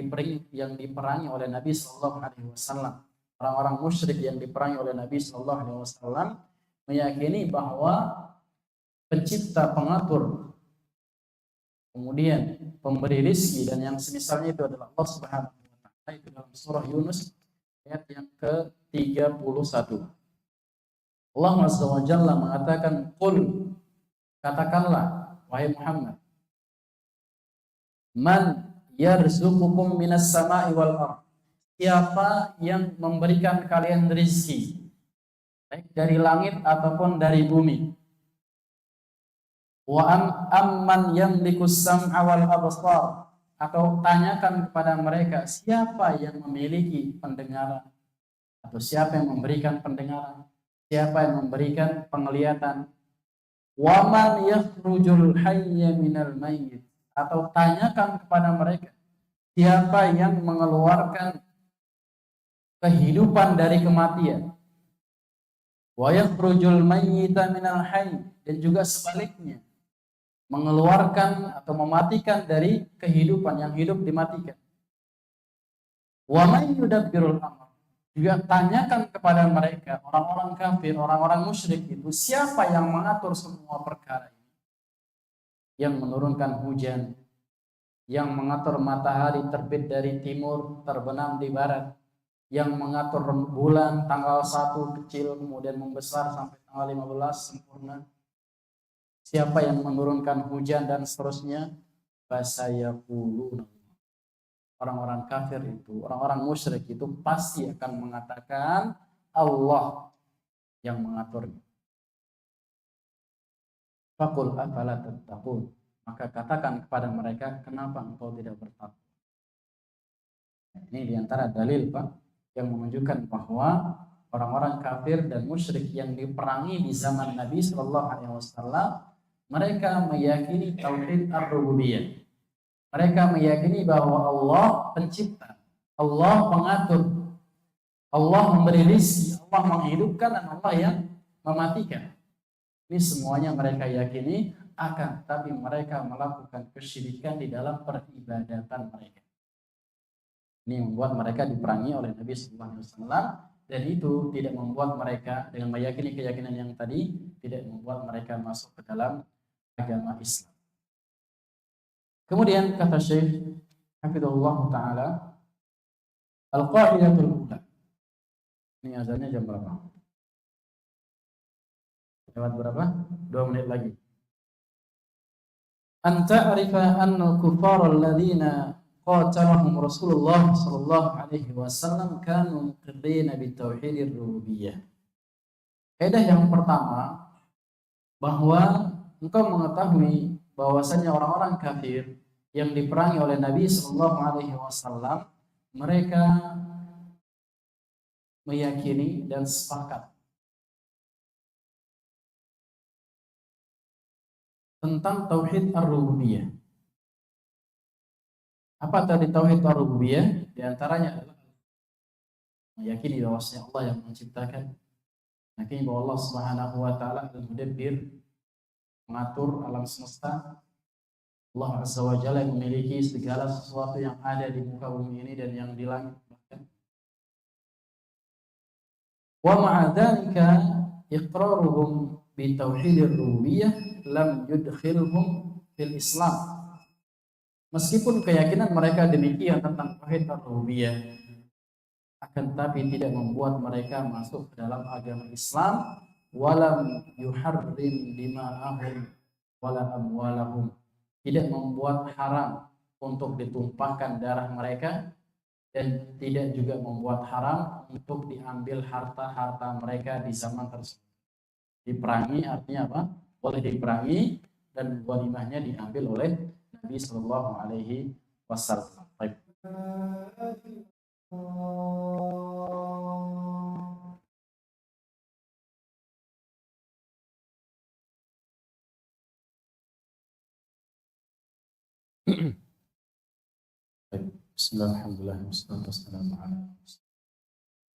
diperangi oleh Nabi Shallallahu Alaihi Wasallam, orang-orang musyrik yang diperangi oleh Nabi Shallallahu Alaihi Wasallam meyakini bahwa pencipta, pengatur, kemudian pemberi rizki dan yang semisalnya itu adalah Allah Subhanahu wa taala. Itu dalam surah Yunus ayat yang ke-31. Allah Azza wa Jalla mengatakan, "Qul," katakanlah wahai Muhammad, "Man yarzuqukum minas sama'i wal ardh." Siapa yang memberikan kalian rizki, baik dari langit ataupun dari bumi. Wa amman yamlikus sam'a wal absar, atau tanyakan kepada mereka siapa yang memiliki pendengaran, atau siapa yang memberikan pendengaran, siapa yang memberikan penglihatan. Wa man yakhrujul hayya minal mayyit, atau tanyakan kepada mereka siapa yang mengeluarkan kehidupan dari kematian. Wa yakhrujul mayyita minal hayy, dan juga sebaliknya, mengeluarkan atau mematikan dari kehidupan, yang hidup dimatikan. Wa may yudabbirul amr, juga tanyakan kepada mereka orang-orang kafir, orang-orang musyrik itu, siapa yang mengatur semua perkara ini, yang menurunkan hujan, yang mengatur matahari terbit dari timur, terbenam di barat, yang mengatur bulan tanggal 1 kecil kemudian membesar sampai tanggal 15 sempurna. Siapa yang menurunkan hujan dan seterusnya? Fasayaqulun. Orang-orang kafir itu, orang-orang musyrik itu pasti akan mengatakan Allah yang mengaturnya. Faqul afala tattaqun. Maka katakan kepada mereka, kenapa engkau tidak bertakwa? Ini diantara dalil, Pak, yang menunjukkan bahwa orang-orang kafir dan musyrik yang diperangi di zaman Nabi Shallallahu Alaihi Wasallam, mereka meyakini tauhid ar-rububiyah. Mereka meyakini bahwa Allah pencipta, Allah pengatur, Allah memberi rezeki, Allah menghidupkan, dan Allah yang mematikan. Ini semuanya mereka yakini, akan tapi mereka melakukan kesyirikan di dalam peribadatan mereka. Ini membuat mereka diperangi oleh Nabi Sallallahu Alaihi Wasallam, dan itu tidak membuat mereka dengan meyakini keyakinan yang tadi tidak membuat mereka masuk ke dalam agama Islam. Kemudian kata Syekh Hafizahullah Ta'ala, al-qaidatul ula. Ini azannya jam berapa? Lewat berapa? 2 menit lagi. An ta'rifa anna al-kuffar alladhina qatalahum Rasulullah sallallahu alaihi wasallam kanu muqirrina bi tauhidir rububiyyah. Kaidah yang pertama, bahwa engkau mengetahui bahwasanya orang-orang kafir yang diperangi oleh Nabi Sallallahu Alaihi Wasallam, mereka meyakini dan sepakat tentang tauhid ar-rububiyah. Apa tadi tauhid ar-rububiyah? Di antaranya adalah meyakini bahwasanya Allah yang menciptakan, meyakini bahwa Allah Subhanahu wa taala al-mudabbir, mengatur alam semesta. Allah Azza wa Jalla yang memiliki segala sesuatu yang ada di muka bumi ini dan yang di langit bahkan. Wa ma'a dzalika iqraruhum bi tauhidir rububiyyah lam yudkhilhum fil Islam. Meskipun keyakinan mereka demikian tentang tauhid ar-rububiyah, akan tapi tidak membuat mereka masuk ke dalam agama Islam. Walam yuharrim dima'ahum wala amwalahum, tidak membuat haram untuk ditumpahkan darah mereka, dan tidak juga membuat haram untuk diambil harta-harta mereka di zaman tersebut. Diperangi artinya apa? Boleh diperangi, dan ghanimahnya diambil oleh Nabi Sallallahu Alaihi Wasallam. Baik. Bismillahirrahmanirrahim.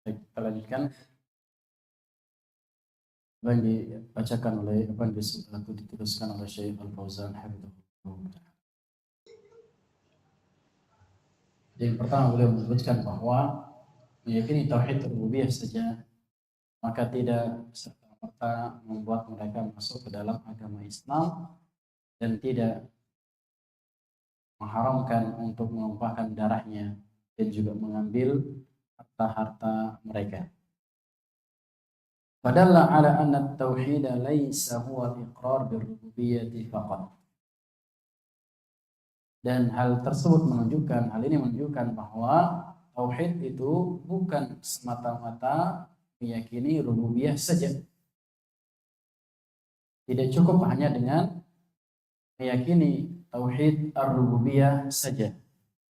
Baik, kita lanjutkan. apa yang dibacakan oleh apa yang dituliskan oleh Syekh Al-Fauzan hafizahullah. Yang pertama beliau menyebutkan bahwa meyakini tauhid rububiyah saja maka tidak serta-merta membuat mereka masuk ke dalam agama Islam dan tidak mengharamkan untuk menumpahkan darahnya dan juga mengambil harta-harta mereka. Fadalla ala anna at-tauhid laysa huwa al-iqrar bir-rububiyyati faqat. Dan hal ini menunjukkan bahwa tauhid itu bukan semata-mata meyakini rububiyah saja. Tidak cukup hanya dengan meyakini tauhid ar-rububiyah saja.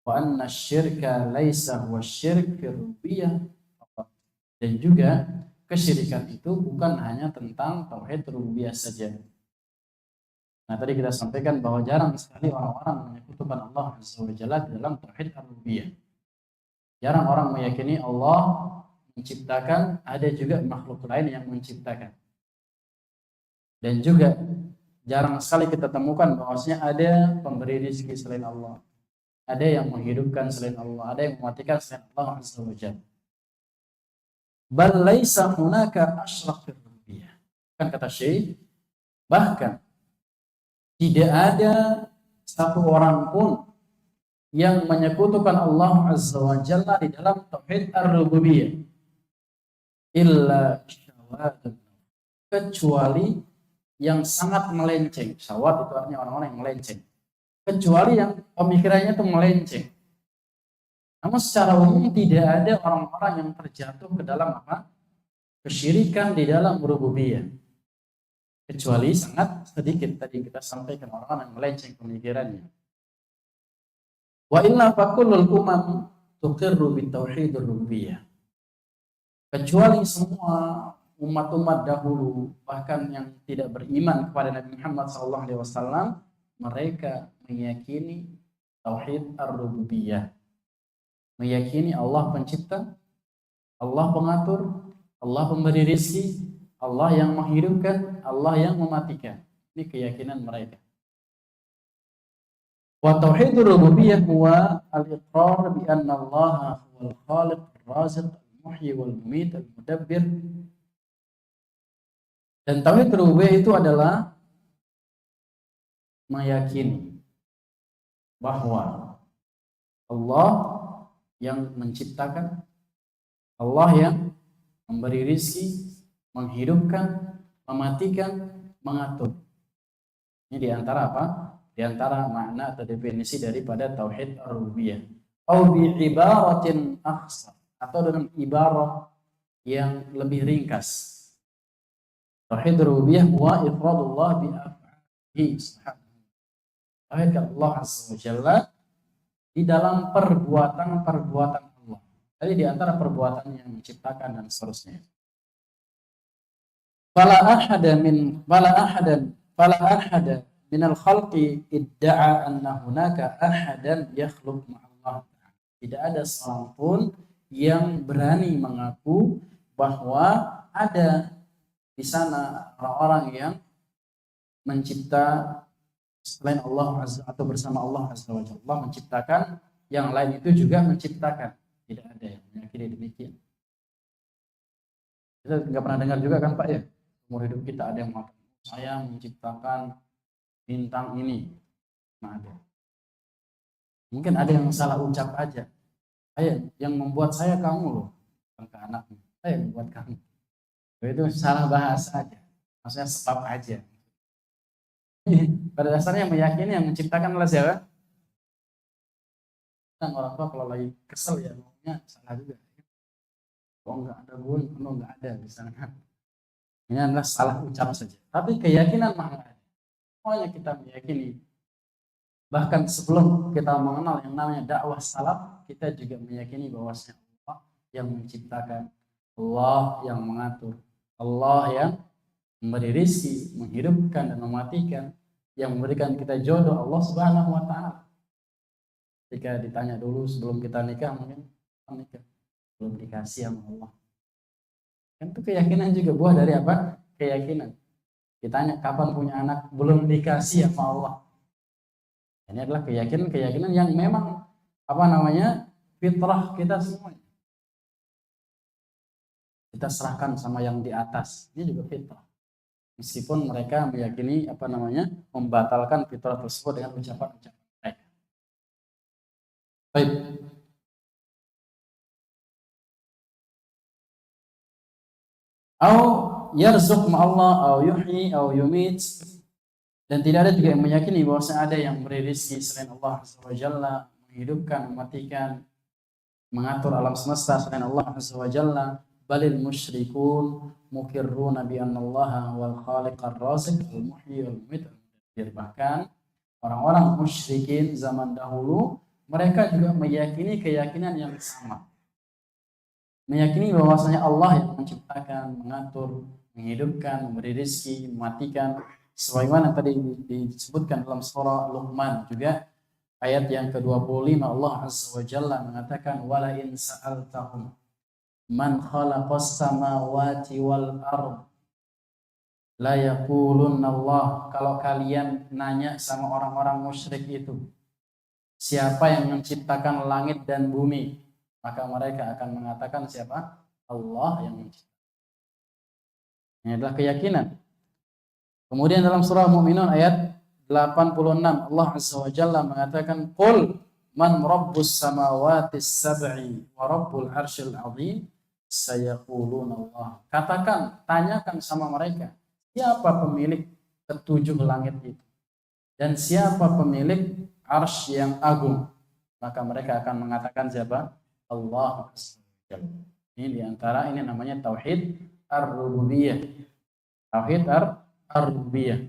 Wa anna syirka laisa huwa syirk fi rububiyah faqat. Dan juga kesyirikan itu bukan hanya tentang tauhid rububiyah saja. Nah, tadi kita sampaikan bahwa jarang sekali orang-orang menyekutukan Allah Azza wa Jalla dalam tauhid ar-rububiyah. Jarang orang meyakini Allah menciptakan, ada juga makhluk lain yang menciptakan. Dan juga jarang sekali kita temukan bahwasanya ada pemberi rezeki selain Allah. Ada yang menghidupkan selain Allah, ada yang mematikan selain Allah Azza wa Jalla. Bal laisa hunaka asyraq fil rububiyah. Kan kata Syekh, bahkan tidak ada satu orang pun yang menyekutukan Allah Azza wa Jalla di dalam tauhid ar-rububiyah illa syawadun, kecuali yang sangat melenceng. Syawat itu artinya orang-orang yang melenceng, kecuali yang pemikirannya itu melenceng. Namun secara umum tidak ada orang-orang yang terjatuh ke dalam apa? Kesyirikan di dalam rububiyah, kecuali sangat sedikit. Tadi kita sampaikan orang-orang yang melenceng pemikirannya. Wa illa fakullul umam tuqirru bitauhidur rububiyah. Kecuali semua umat-umat dahulu, bahkan yang tidak beriman kepada Nabi Muhammad SAW, mereka meyakini tauhid ar-rububiyah, meyakini Allah pencipta, Allah pengatur, Allah pemberi rezeki, Allah yang menghidupkan, Allah yang mematikan. Ini keyakinan mereka. Wa tauhidur rububiyah huwa al-iqrar bi anna Allah huwal khaliq ar-raziq al-muhyi wal mumit al-mudabbir. Dan tauhid rububiyah itu adalah meyakini bahwa Allah yang menciptakan, Allah yang memberi rezeki, menghidupkan, mematikan, mengatur. Ini diantara apa? Diantara makna atau definisi daripada tauhid ar-rububiyah. Au bi ibaratin akhsar, atau dengan ibarat yang lebih ringkas. Tauhid ar-rububiyah huwa ifradullah bi af'alihi subhanahu. Tauhid Allah Azza wa Jalla di dalam perbuatan-perbuatan Allah. Jadi diantara perbuatan yang menciptakan dan seterusnya. Fala ahada minal khalqi idda'a anna hunaka ahadan yakhluq ma'allah. Tidak ada seorang pun yang berani mengaku bahwa ada di sana orang-orang yang mencipta selain Allah atau bersama Allah Azza wa Jalla. Allah menciptakan, yang lain itu juga menciptakan. Tidak ada yang meyakini demikian. Kita nggak pernah dengar juga kan Pak ya? Umur hidup kita ada yang mengatakan saya menciptakan bintang ini. Nah, ada. Mungkin ada yang salah ucap aja. Yang membuat saya kamu loh, bukan ke anakmu. Saya yang membuat kamu. Itu salah bahasa aja. Maksudnya sebab aja. Pada dasarnya meyakini yang menciptakan adalah siapa? Kan orang tua kalau lagi kesel ya ngomongnya salah juga. Oh enggak ada gue, enggak ada misalnya. Ini adalah salah ucap saja. Tapi keyakinan mah enggak ada. Semuanya kita meyakini. Bahkan sebelum kita mengenal yang namanya dakwah salaf, kita juga meyakini bahwasanya Allah yang menciptakan, Allah yang mengatur, Allah yang memberi rezeki, menghidupkan dan mematikan, yang memberikan kita jodoh, Allah Subhanahu wa taala. Ketika ditanya dulu sebelum kita nikah, mungkin nikah belum dikasih sama Allah. Kan itu keyakinan juga buah dari apa? keyakinan. Ditanya kapan punya anak, belum dikasih sama Allah. Ini adalah keyakinan yang memang fitrah kita semuanya. Kita serahkan sama yang di atas. Ini juga fitrah. Meskipun mereka meyakini membatalkan fitrah tersebut dengan ucapan-ucapan mereka. Baik. Au yarzuq ma'allah au yuhyi au yumit. Dan tidak ada juga yang meyakini bahwa ada yang memberi rezeki selain Allah Azza wa Jalla, menghidupkan, mematikan, mengatur alam semesta selain Allah Azza wa Jalla. Balil musyrikun mukirruna bi anna Allah wal khaliq ar-raziq wal muhyi wal mumit. Bahkan orang-orang musyrikin zaman dahulu mereka juga meyakini keyakinan yang sama. Meyakini bahwasanya Allah yang menciptakan, mengatur, menghidupkan, memberi rezeki, mematikan, sebagaimana tadi disebutkan dalam surah Luqman juga ayat yang ke-25 Allah Azza wa Jalla mengatakan wala in sa'altahum man khalaqas samawati wal ard la yaqulunna Allah. Kalau kalian nanya sama orang-orang musyrik itu, siapa yang menciptakan langit dan bumi, maka mereka akan mengatakan siapa? Allah yang menciptakan. Ini adalah keyakinan. Kemudian dalam surah Mu'minun ayat 86 Allah Azza wa Jalla mengatakan qul man rabbus samawatis sab'i wa rabbul arsyil azim sayaquluna Allah. Katakan, tanyakan sama mereka, siapa pemilik ketujuh langit itu dan siapa pemilik arsy yang agung, maka mereka akan mengatakan siapa? Allah Azza wa Jalla. Ini diantara ini namanya tauhid ar-rububiyah. Tauhid ar-rububiyah.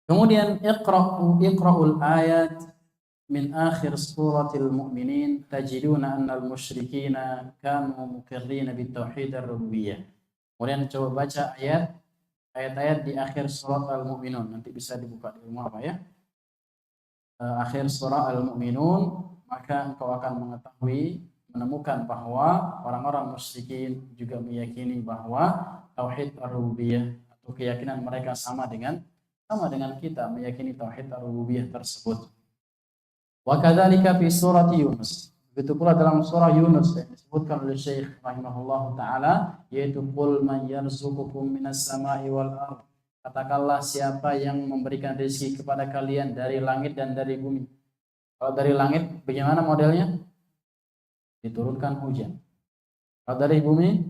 Kemudian iqra'ul ayat min akhir suratil mu'minin tajiduna annal musyrikina kanu muqirrina bitauhid ar-rububiyah. Kemudian coba baca ayat-ayat di akhir surat Al-Mu'minun. Nanti bisa dibuka di rumah Pak ya. Akhir surah Al-Mu'minun, maka engkau akan menemukan bahwa orang-orang musyrikin juga meyakini bahwa tauhid ar-rububiyah atau keyakinan mereka sama dengan kita meyakini tauhid ar-rububiyah tersebut. Wa kadzalika fi surati Yunus. Begitu pula dalam surah Yunus yang disebutkan oleh Syekh rahimahullahu taala, yaitu qul man yarzuqukum minas sama'i wal ardh. Katakanlah siapa yang memberikan rezeki kepada kalian dari langit dan dari bumi. Kalau dari langit bagaimana modelnya? Diturunkan hujan. Kalau dari bumi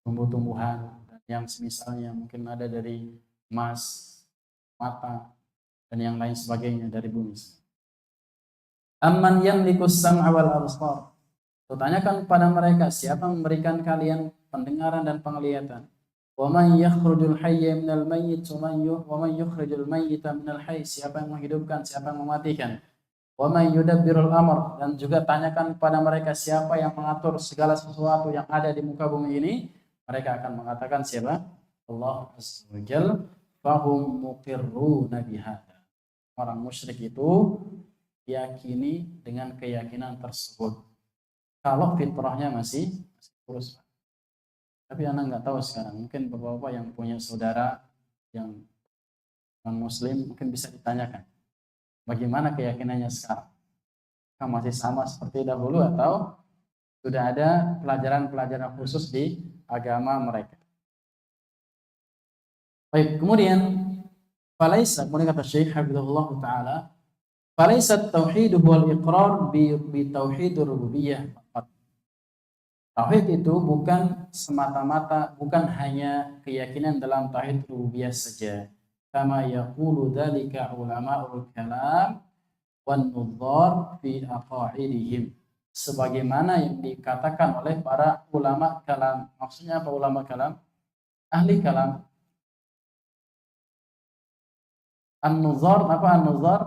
tumbuh-tumbuhan dan yang semisalnya, mungkin ada dari emas, mata dan yang lain sebagainya dari bumi. Amman yamlikus sam'a wal absar. Tanyakan kepada mereka, siapa yang memberikan kalian pendengaran dan penglihatan. Wa man yakhrujul hayya minal mayyit wa man yukhrijul mayyita minal hayy. Siapa yang menghidupkan, siapa yang mematikan. Wa man yudabbirul amr. Dan juga tanyakan kepada mereka, siapa yang mengatur segala sesuatu yang ada di muka bumi ini. Mereka akan mengatakan siapa? Allah Azza wa Jalla. Fahum muqirruna bihadza. Orang musyrik itu yakini dengan keyakinan tersebut. Kalau fitrahnya masih kurus. Tapi anak nggak tahu sekarang. Mungkin bapak-bapak yang punya saudara yang non-muslim mungkin bisa ditanyakan. Bagaimana keyakinannya sekarang? Apakah masih sama seperti dahulu atau sudah ada pelajaran-pelajaran khusus di agama mereka? Baik, kemudian kemudian kata Syekh Hafizahullah Ta'ala, falaisat tauhid wal iqrar bi tauhidur rububiyah. Tauhid itu bukan semata-mata, bukan hanya keyakinan dalam tauhid rububiyah saja. Kama yaqulu dzalika ulama'ul kalam wan nudhar fi aqaidihim. Sebagaimana yang dikatakan oleh para ulama kalam. Maksudnya apa ulama kalam? Ahli kalam. An-nudhar, apa an-nudhar?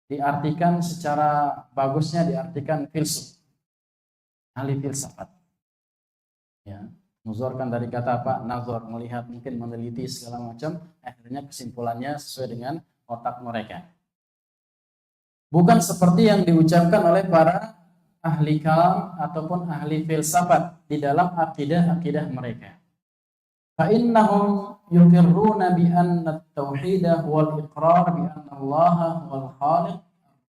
Diartikan secara bagusnya diartikan filsuf, ahli filsafat. Ya, nuzorkan dari kata apa? Nazar, melihat, mungkin meneliti segala macam. Akhirnya kesimpulannya sesuai dengan otak mereka. Bukan seperti yang diucapkan oleh para ahli kalam ataupun ahli filsafat di dalam akidah mereka. فإنهم يقرون بأن التوحيد هو الإقرار بأن الله هو الخالق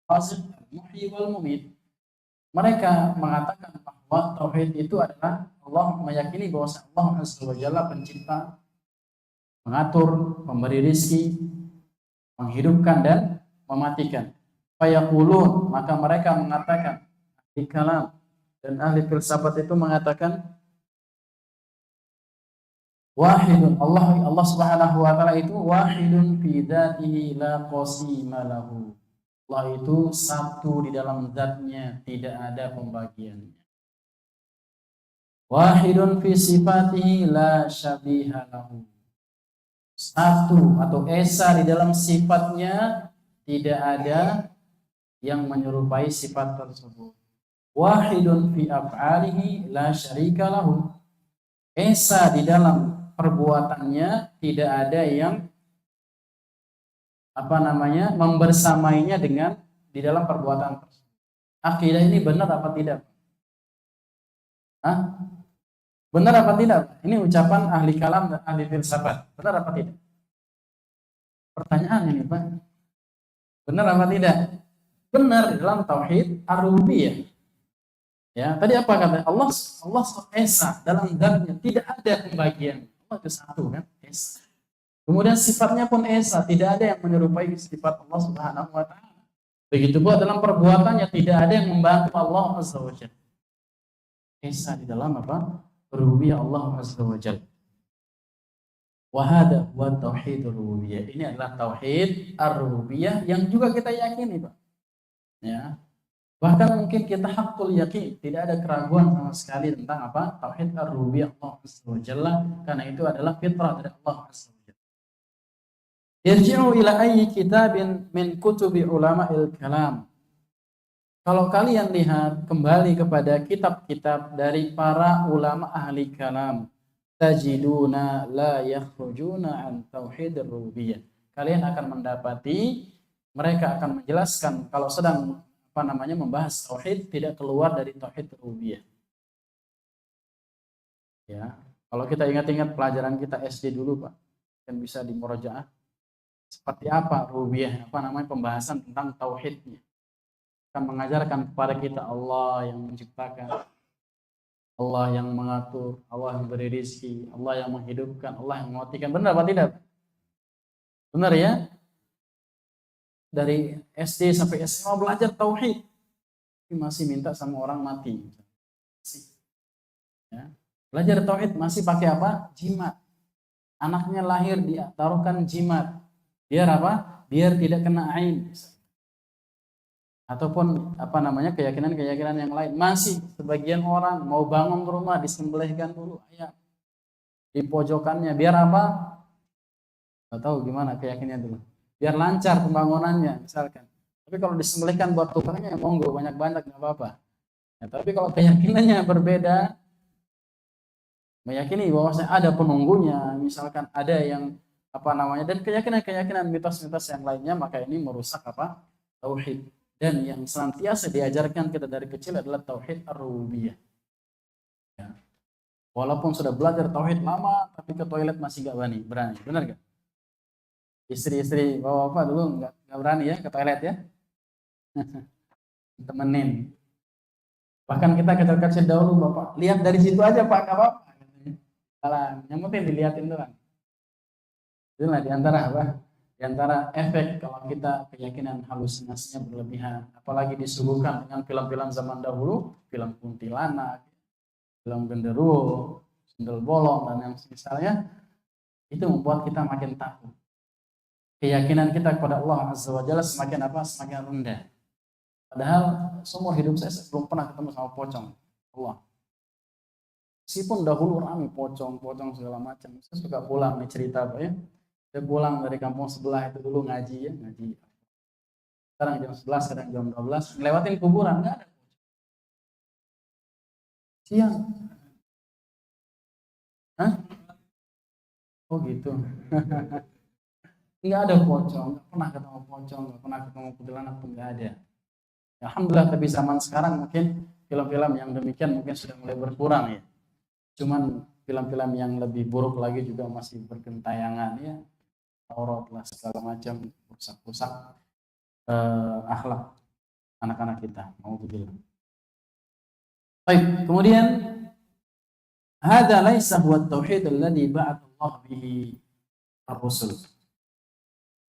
الرازق المحيي والمميت. Mereka mengatakan bahwa tauhid itu adalah Allah, meyakini bahwa Allah Azza wa Jalla pencipta, mengatur, memberi rizki, menghidupkan dan mematikan. Fayaqulun, maka mereka mengatakan, ahli kalam dan ahli filsafat itu mengatakan, wahidun, Allah Subhanahu wa taala itu wahidun fi dzatihi la qasima lahu. Allah itu satu di dalam zatnya, tidak ada pembagiannya. Wahidun fi sifatihi la syabiha lahu. Satu atau esa di dalam sifatnya, tidak ada yang menyerupai sifat tersebut. Wahidun fi af'alihi la syarika lahu. Esa di dalam perbuatannya, tidak ada yang membersamainya dengan di dalam perbuatan tersebut. Akidah ini benar apa tidak? Benar apa tidak? Ini ucapan ahli kalam dan ahli filsafat. Benar apa tidak? Pertanyaan ini, Pak. Benar apa tidak? Benar dalam tauhid ar-rububiyah. Ya, tadi apa kata Allah esa dalam zatnya, tidak ada pembagian. Allah itu satu kan? Esa. Kemudian sifatnya pun esa, tidak ada yang menyerupai sifat Allah Subhanahu wa taala. Begitu pula dalam perbuatannya, tidak ada yang membantu Allah Azza wa Jalla. Esa di dalam rububiyah Allah Azza wa Jalla. Wa hada wa tauhidur rububiyah. Ini adalah tauhid ar-rububiyah yang juga kita yakini, Pak. Ya. Bahkan mungkin kita hakul yakin, tidak ada keraguan sama sekali tentang tauhid ar-rububiyah Allah Azza wa Jalla, karena itu adalah fitrah dari Allah Azza wa Jalla. Irji'u ila ayyi kitabin min kutubi ulama'il kalam. Kalau kalian lihat kembali kepada kitab-kitab dari para ulama ahli kalam, tajiduna la yakhrujuna an tauhidir rububiyah. Kalian akan mendapati mereka akan menjelaskan kalau sedang membahas tauhid, tidak keluar dari tauhid rububiyah. Ya, kalau kita ingat-ingat pelajaran kita SD dulu, Pak, kan bisa di murojaah. Seperti apa rububiyah, pembahasan tentang tauhidnya. Akan mengajarkan kepada kita Allah yang menciptakan, Allah yang mengatur, Allah yang beri rizki, Allah yang menghidupkan, Allah yang mematikan. Benar apa tidak? Benar ya? Dari SD sampai SMA belajar tauhid, masih minta sama orang mati. Ya. Belajar tauhid masih pakai apa? Jimat. Anaknya lahir ditaruhkan jimat. Biar apa? Biar tidak kena ain. Ataupun keyakinan-keyakinan yang lain. Masih sebagian orang mau bangun rumah disembelihkan dulu ayam di pojokannya. Biar apa? Nggak tahu gimana keyakinannya dulu. Biar lancar pembangunannya misalkan. Tapi kalau disembelihkan buat tukangnya, monggo banyak-banyak nggak apa-apa. Ya, tapi kalau keyakinannya berbeda, meyakini bahwasanya ada penunggunya, misalkan ada yang dan keyakinan-keyakinan mitos-mitos yang lainnya, maka ini merusak tauhid. Dan yang senantiasa diajarkan kita dari kecil adalah tauhid ar-rububiyah. Ya. Walaupun sudah belajar tauhid lama, tapi ke toilet masih nggak berani, benar gak? Istri-istri bapak dulu nggak berani ya ke toilet ya, temenin. Bahkan kita kecil-kecil dahulu, Bapak lihat dari situ aja Pak, nggak apa-apa. Yang penting dilihatin doang. Itulah diantara efek kalau kita keyakinan halusinasinya berlebihan, apalagi disuguhkan dengan film-film zaman dahulu, film kuntilanak, film genderuwo, sundel bolong dan yang misalnya, itu membuat kita makin takut. Keyakinan kita kepada Allah Azza wa Jalla semakin rendah. Padahal seumur hidup saya belum pernah ketemu sama pocong Allah. Meskipun dahulu ramai pocong segala macam. Saya suka pulang nih cerita Pak ya. Saya pulang dari kampung sebelah itu dulu ngaji. Sekarang jam 11, kadang jam 12, ngelewatin kuburan, nggak ada pocong. Siang. Hah? Oh gitu. Nggak ada pocong, nggak pernah ketemu pocong, nggak pernah ketemu kuntilanak pun nggak ada. Alhamdulillah, tapi zaman sekarang mungkin film-film yang demikian mungkin sudah mulai berkurang ya. Cuman film-film yang lebih buruk lagi juga masih bergentayangan ya, aurat lah segala macam, rusak-rusak akhlak anak-anak kita. Nauzubillah. Baik, kemudian hadza laisa huwa at-tauhid alladhi ba'atha Allah bihi ar-rusul.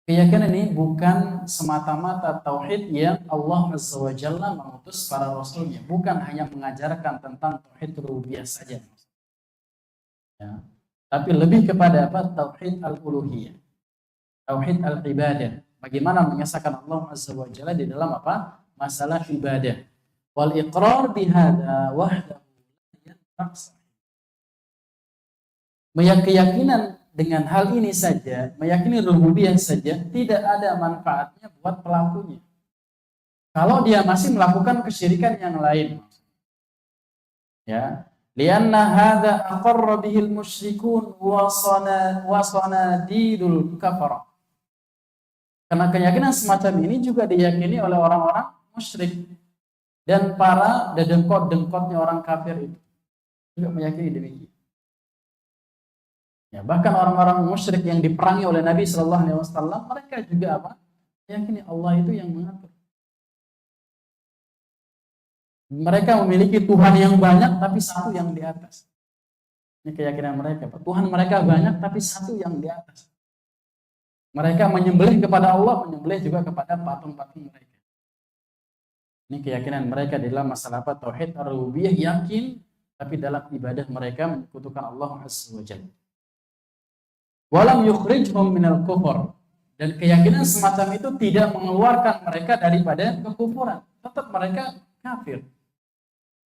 Keyakinan ini bukan semata-mata tauhid yang Allah Azza wa Jalla mengutus para rasulnya, bukan hanya mengajarkan tentang tauhid rububiyah saja. Ya. Tapi lebih kepada apa? Tauhid al-uluhiyah, tauhid al-ibadah. Bagaimana mengesahkan Allah Azza wa Jalla di dalam apa? Masalah ibadah. Wal iqrar bihadza wahdahu keyakinan dengan hal ini saja, meyakini rububiyah saja, tidak ada manfaatnya buat pelakunya. Kalau dia masih melakukan kesyirikan yang lain, ya, lianna hadza aqarra bihil musyrikun wa sanadidul kafara. Karena keyakinan semacam ini juga diyakini oleh orang-orang musyrik dan para dedengkot-dengkotnya orang kafir itu juga meyakini demikian. Ya, bahkan orang-orang musyrik yang diperangi oleh Nabi Shallallahu Alaihi Wasallam, mereka juga apa? Meyakini Allah itu yang mengatur. Mereka memiliki Tuhan yang banyak, tapi satu yang di atas. Ini keyakinan mereka. Tuhan mereka banyak, tapi satu yang di atas. Mereka menyembelih kepada Allah, menyembelih juga kepada patung-patung mereka. Ini keyakinan mereka dalam masalah apa? Tauhid ar-rububiyah, yakin, tapi dalam ibadah mereka menyekutukan Allah Azza wa Jalla. Walam yukhrijhum minal kufur, dan keyakinan semacam itu tidak mengeluarkan mereka daripada kekufuran. Tetap mereka kafir.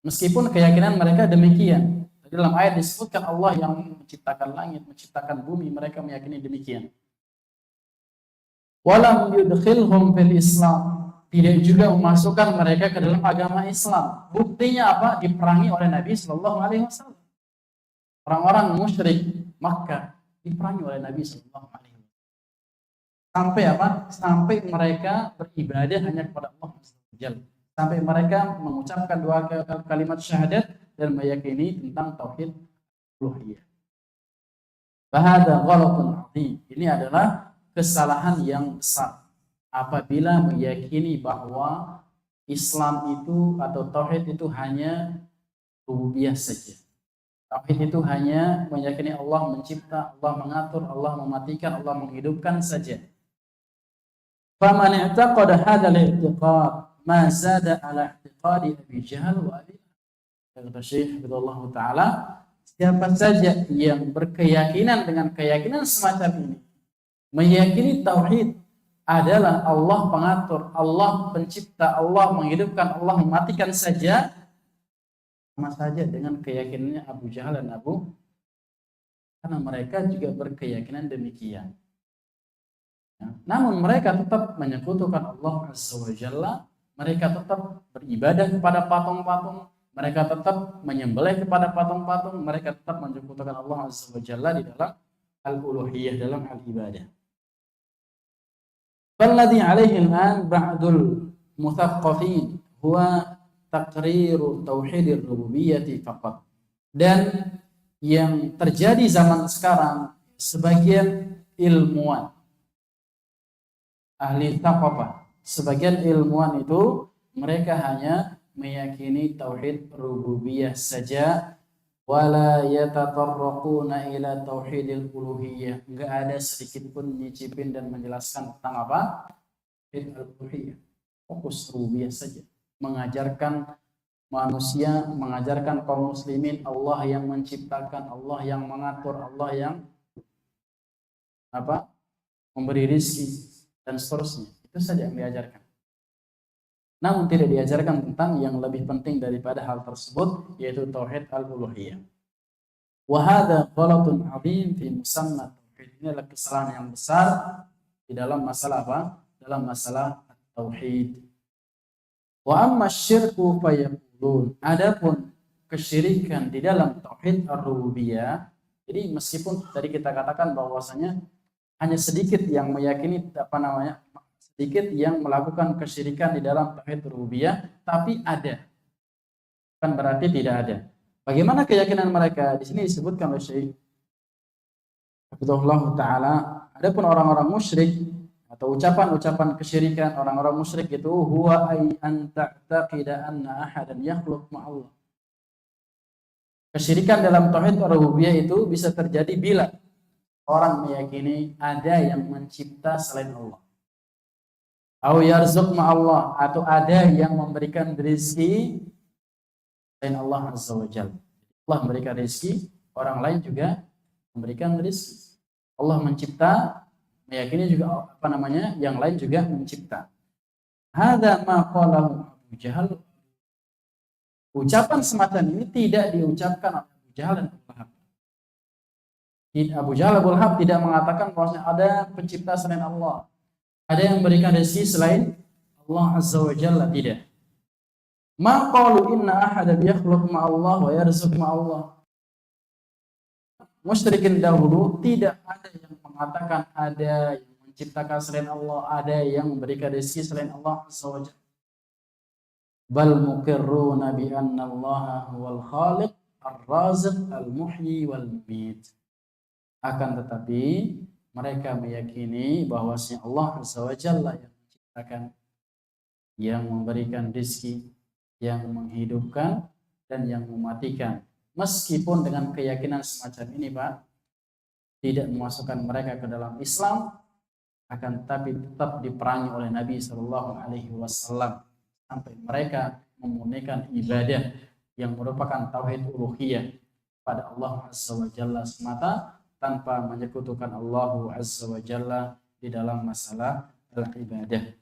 Meskipun keyakinan mereka demikian. Dalam ayat disebutkan Allah yang menciptakan langit, menciptakan bumi, mereka meyakini demikian. Walam yudkhilhum fil Islam, tidak juga memasukkan mereka ke dalam agama Islam. Buktinya apa? Diperangi oleh Nabi Shallallahu Alaihi Wasallam. Orang-orang musyrik Makkah diperangi oleh Nabi Sallallahu Alaihi Wasallam. Sampai apa? Sampai mereka beribadah hanya kepada Allah Subhanahu. Sampai mereka mengucapkan dua kalimat syahadat dan meyakini tentang tauhid uluhiyah. Bahada ghalatun azim. Ini adalah kesalahan yang besar apabila meyakini bahwa Islam itu atau tauhid itu hanya rububiyah saja. Tauhid itu hanya meyakini Allah mencipta, Allah mengatur, Allah mematikan, Allah menghidupkan saja. Faman i'taqada hadzal i'tiqad ma zada ala i'tiqadi Abi Jahal wa Abi Lahab. Kata Syekh Abdullah Ta'ala, siapa saja yang berkeyakinan dengan keyakinan semacam ini, meyakini tauhid adalah Allah pengatur, Allah pencipta, Allah menghidupkan, Allah mematikan saja, sama saja dengan keyakinannya Abu Jahal dan karena mereka juga berkeyakinan demikian. Ya. Namun mereka tetap menyekutukan Allah Azza wa Jalla, mereka tetap beribadah kepada patung-patung, mereka tetap menyembelih kepada patung-patung, mereka tetap menyekutukan Allah Azza wa Jalla di dalam al-uluhiyah, dalam al-ibadah. Falladhi alaihi al-an ba'dul muthaqqafin huwa taqriru tauhidir rububiyyati faqat. Dan yang terjadi zaman sekarang, sebagian ilmuwan ahli thaqafah, sebagian ilmuwan itu mereka hanya meyakini tauhid rububiyah saja, wala yatatarraquna ila tauhidil uluhiyah. Enggak ada sedikit pun nyicipin dan menjelaskan tentang apa? Tauhid al-uluhiyah. Fokus rububiyah saja. Mengajarkan manusia, mengajarkan kaum muslimin Allah yang menciptakan, Allah yang mengatur, Allah yang apa? Memberi rizki dan seterusnya. Itu saja yang diajarkan. Namun tidak diajarkan tentang yang lebih penting daripada hal tersebut, yaitu tauhid al-uluhiyah. Wa hadza ghalatun 'adzim fi musamma tauhid. Ini adalah kesalahan yang besar di dalam masalah apa? Dalam masalah tauhid. Wa amma syirku fayaqulun. Adapun kesyirikan di dalam tauhid ar-rububiyah, jadi meskipun tadi kita katakan bahwasanya hanya sedikit yang meyakini sedikit yang melakukan kesyirikan di dalam tauhid rububiyah, tapi ada. Bukan berarti tidak ada. Bagaimana keyakinan mereka? Di sini disebutkan oleh Syekh Hafizahullah Ta'ala, adapun orang-orang musyrik atau ucapan-ucapan kesyirikan orang-orang musyrik itu huwa ay an ta'taqida anna ahadan yakhluq ma'allah. Kesyirikan dalam tauhid rububiyah itu bisa terjadi bila orang meyakini ada yang mencipta selain Allah. Au yarzuq ma'allah, atau ada yang memberikan rezeki selain Allah Azza wa Jalla. Allah memberikan rezeki, orang lain juga memberikan rezeki. Allah mencipta, meyakini juga yang lain juga mencipta. Hadza ma qalahu Abu Jahal. Ucapan semacam ini tidak diucapkan oleh Abu Jahal dan Abu Lahab. Abu Jahal Abu Lahab tidak mengatakan bahwasanya ada pencipta selain Allah, ada yang memberikan rezeki selain Allah Azza wa Jalla, tidak. Ma qalu inna ahadan yakhluqu ma'allah wa yarzuqu ma'allah. Musyrikin dahulu tidak ada yang mengatakan ada yang menciptakan selain Allah, ada yang memberikan rezeki selain Allah Azza wa Jalla. Bal muqirruna bi anna Allah huwal khaliq ar-raziq al-muhyi wal mumit. Akan tetapi mereka meyakini bahwasanya Allah Azza wa Jalla yang menciptakan, yang memberikan rezeki, yang menghidupkan dan yang mematikan. Meskipun dengan keyakinan semacam ini, Pak, tidak memasukkan mereka ke dalam Islam, akan tetapi tetap diperangi oleh Nabi Shallallahu Alaihi Wasallam sampai mereka memurnikan ibadah yang merupakan tauhid uluhiyah pada Allah Azza wa Jalla semata, tanpa menyekutukan Allah Azza wa Jalla di dalam masalah al-ibadah.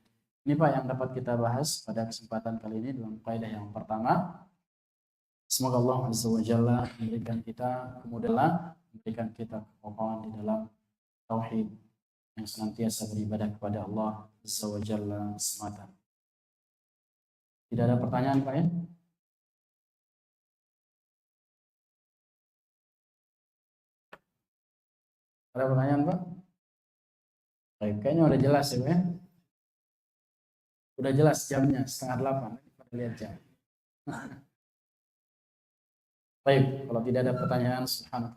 Ini Pak yang dapat kita bahas pada kesempatan kali ini dalam kaidah yang pertama. Semoga Allah Azza wa Jalla memberikan kita kemudahan, memberikan kita kekokohan di dalam tauhid, yang senantiasa beribadah kepada Allah Azza wa Jalla semata. Tidak ada pertanyaan Pak ya? Ada pertanyaan Pak? Baik, kayaknya udah jelas ya Pak ya? Udah jelas jamnya 7:30. Kita lihat jam. Baik, kalau tidak ada pertanyaan, subhanallah.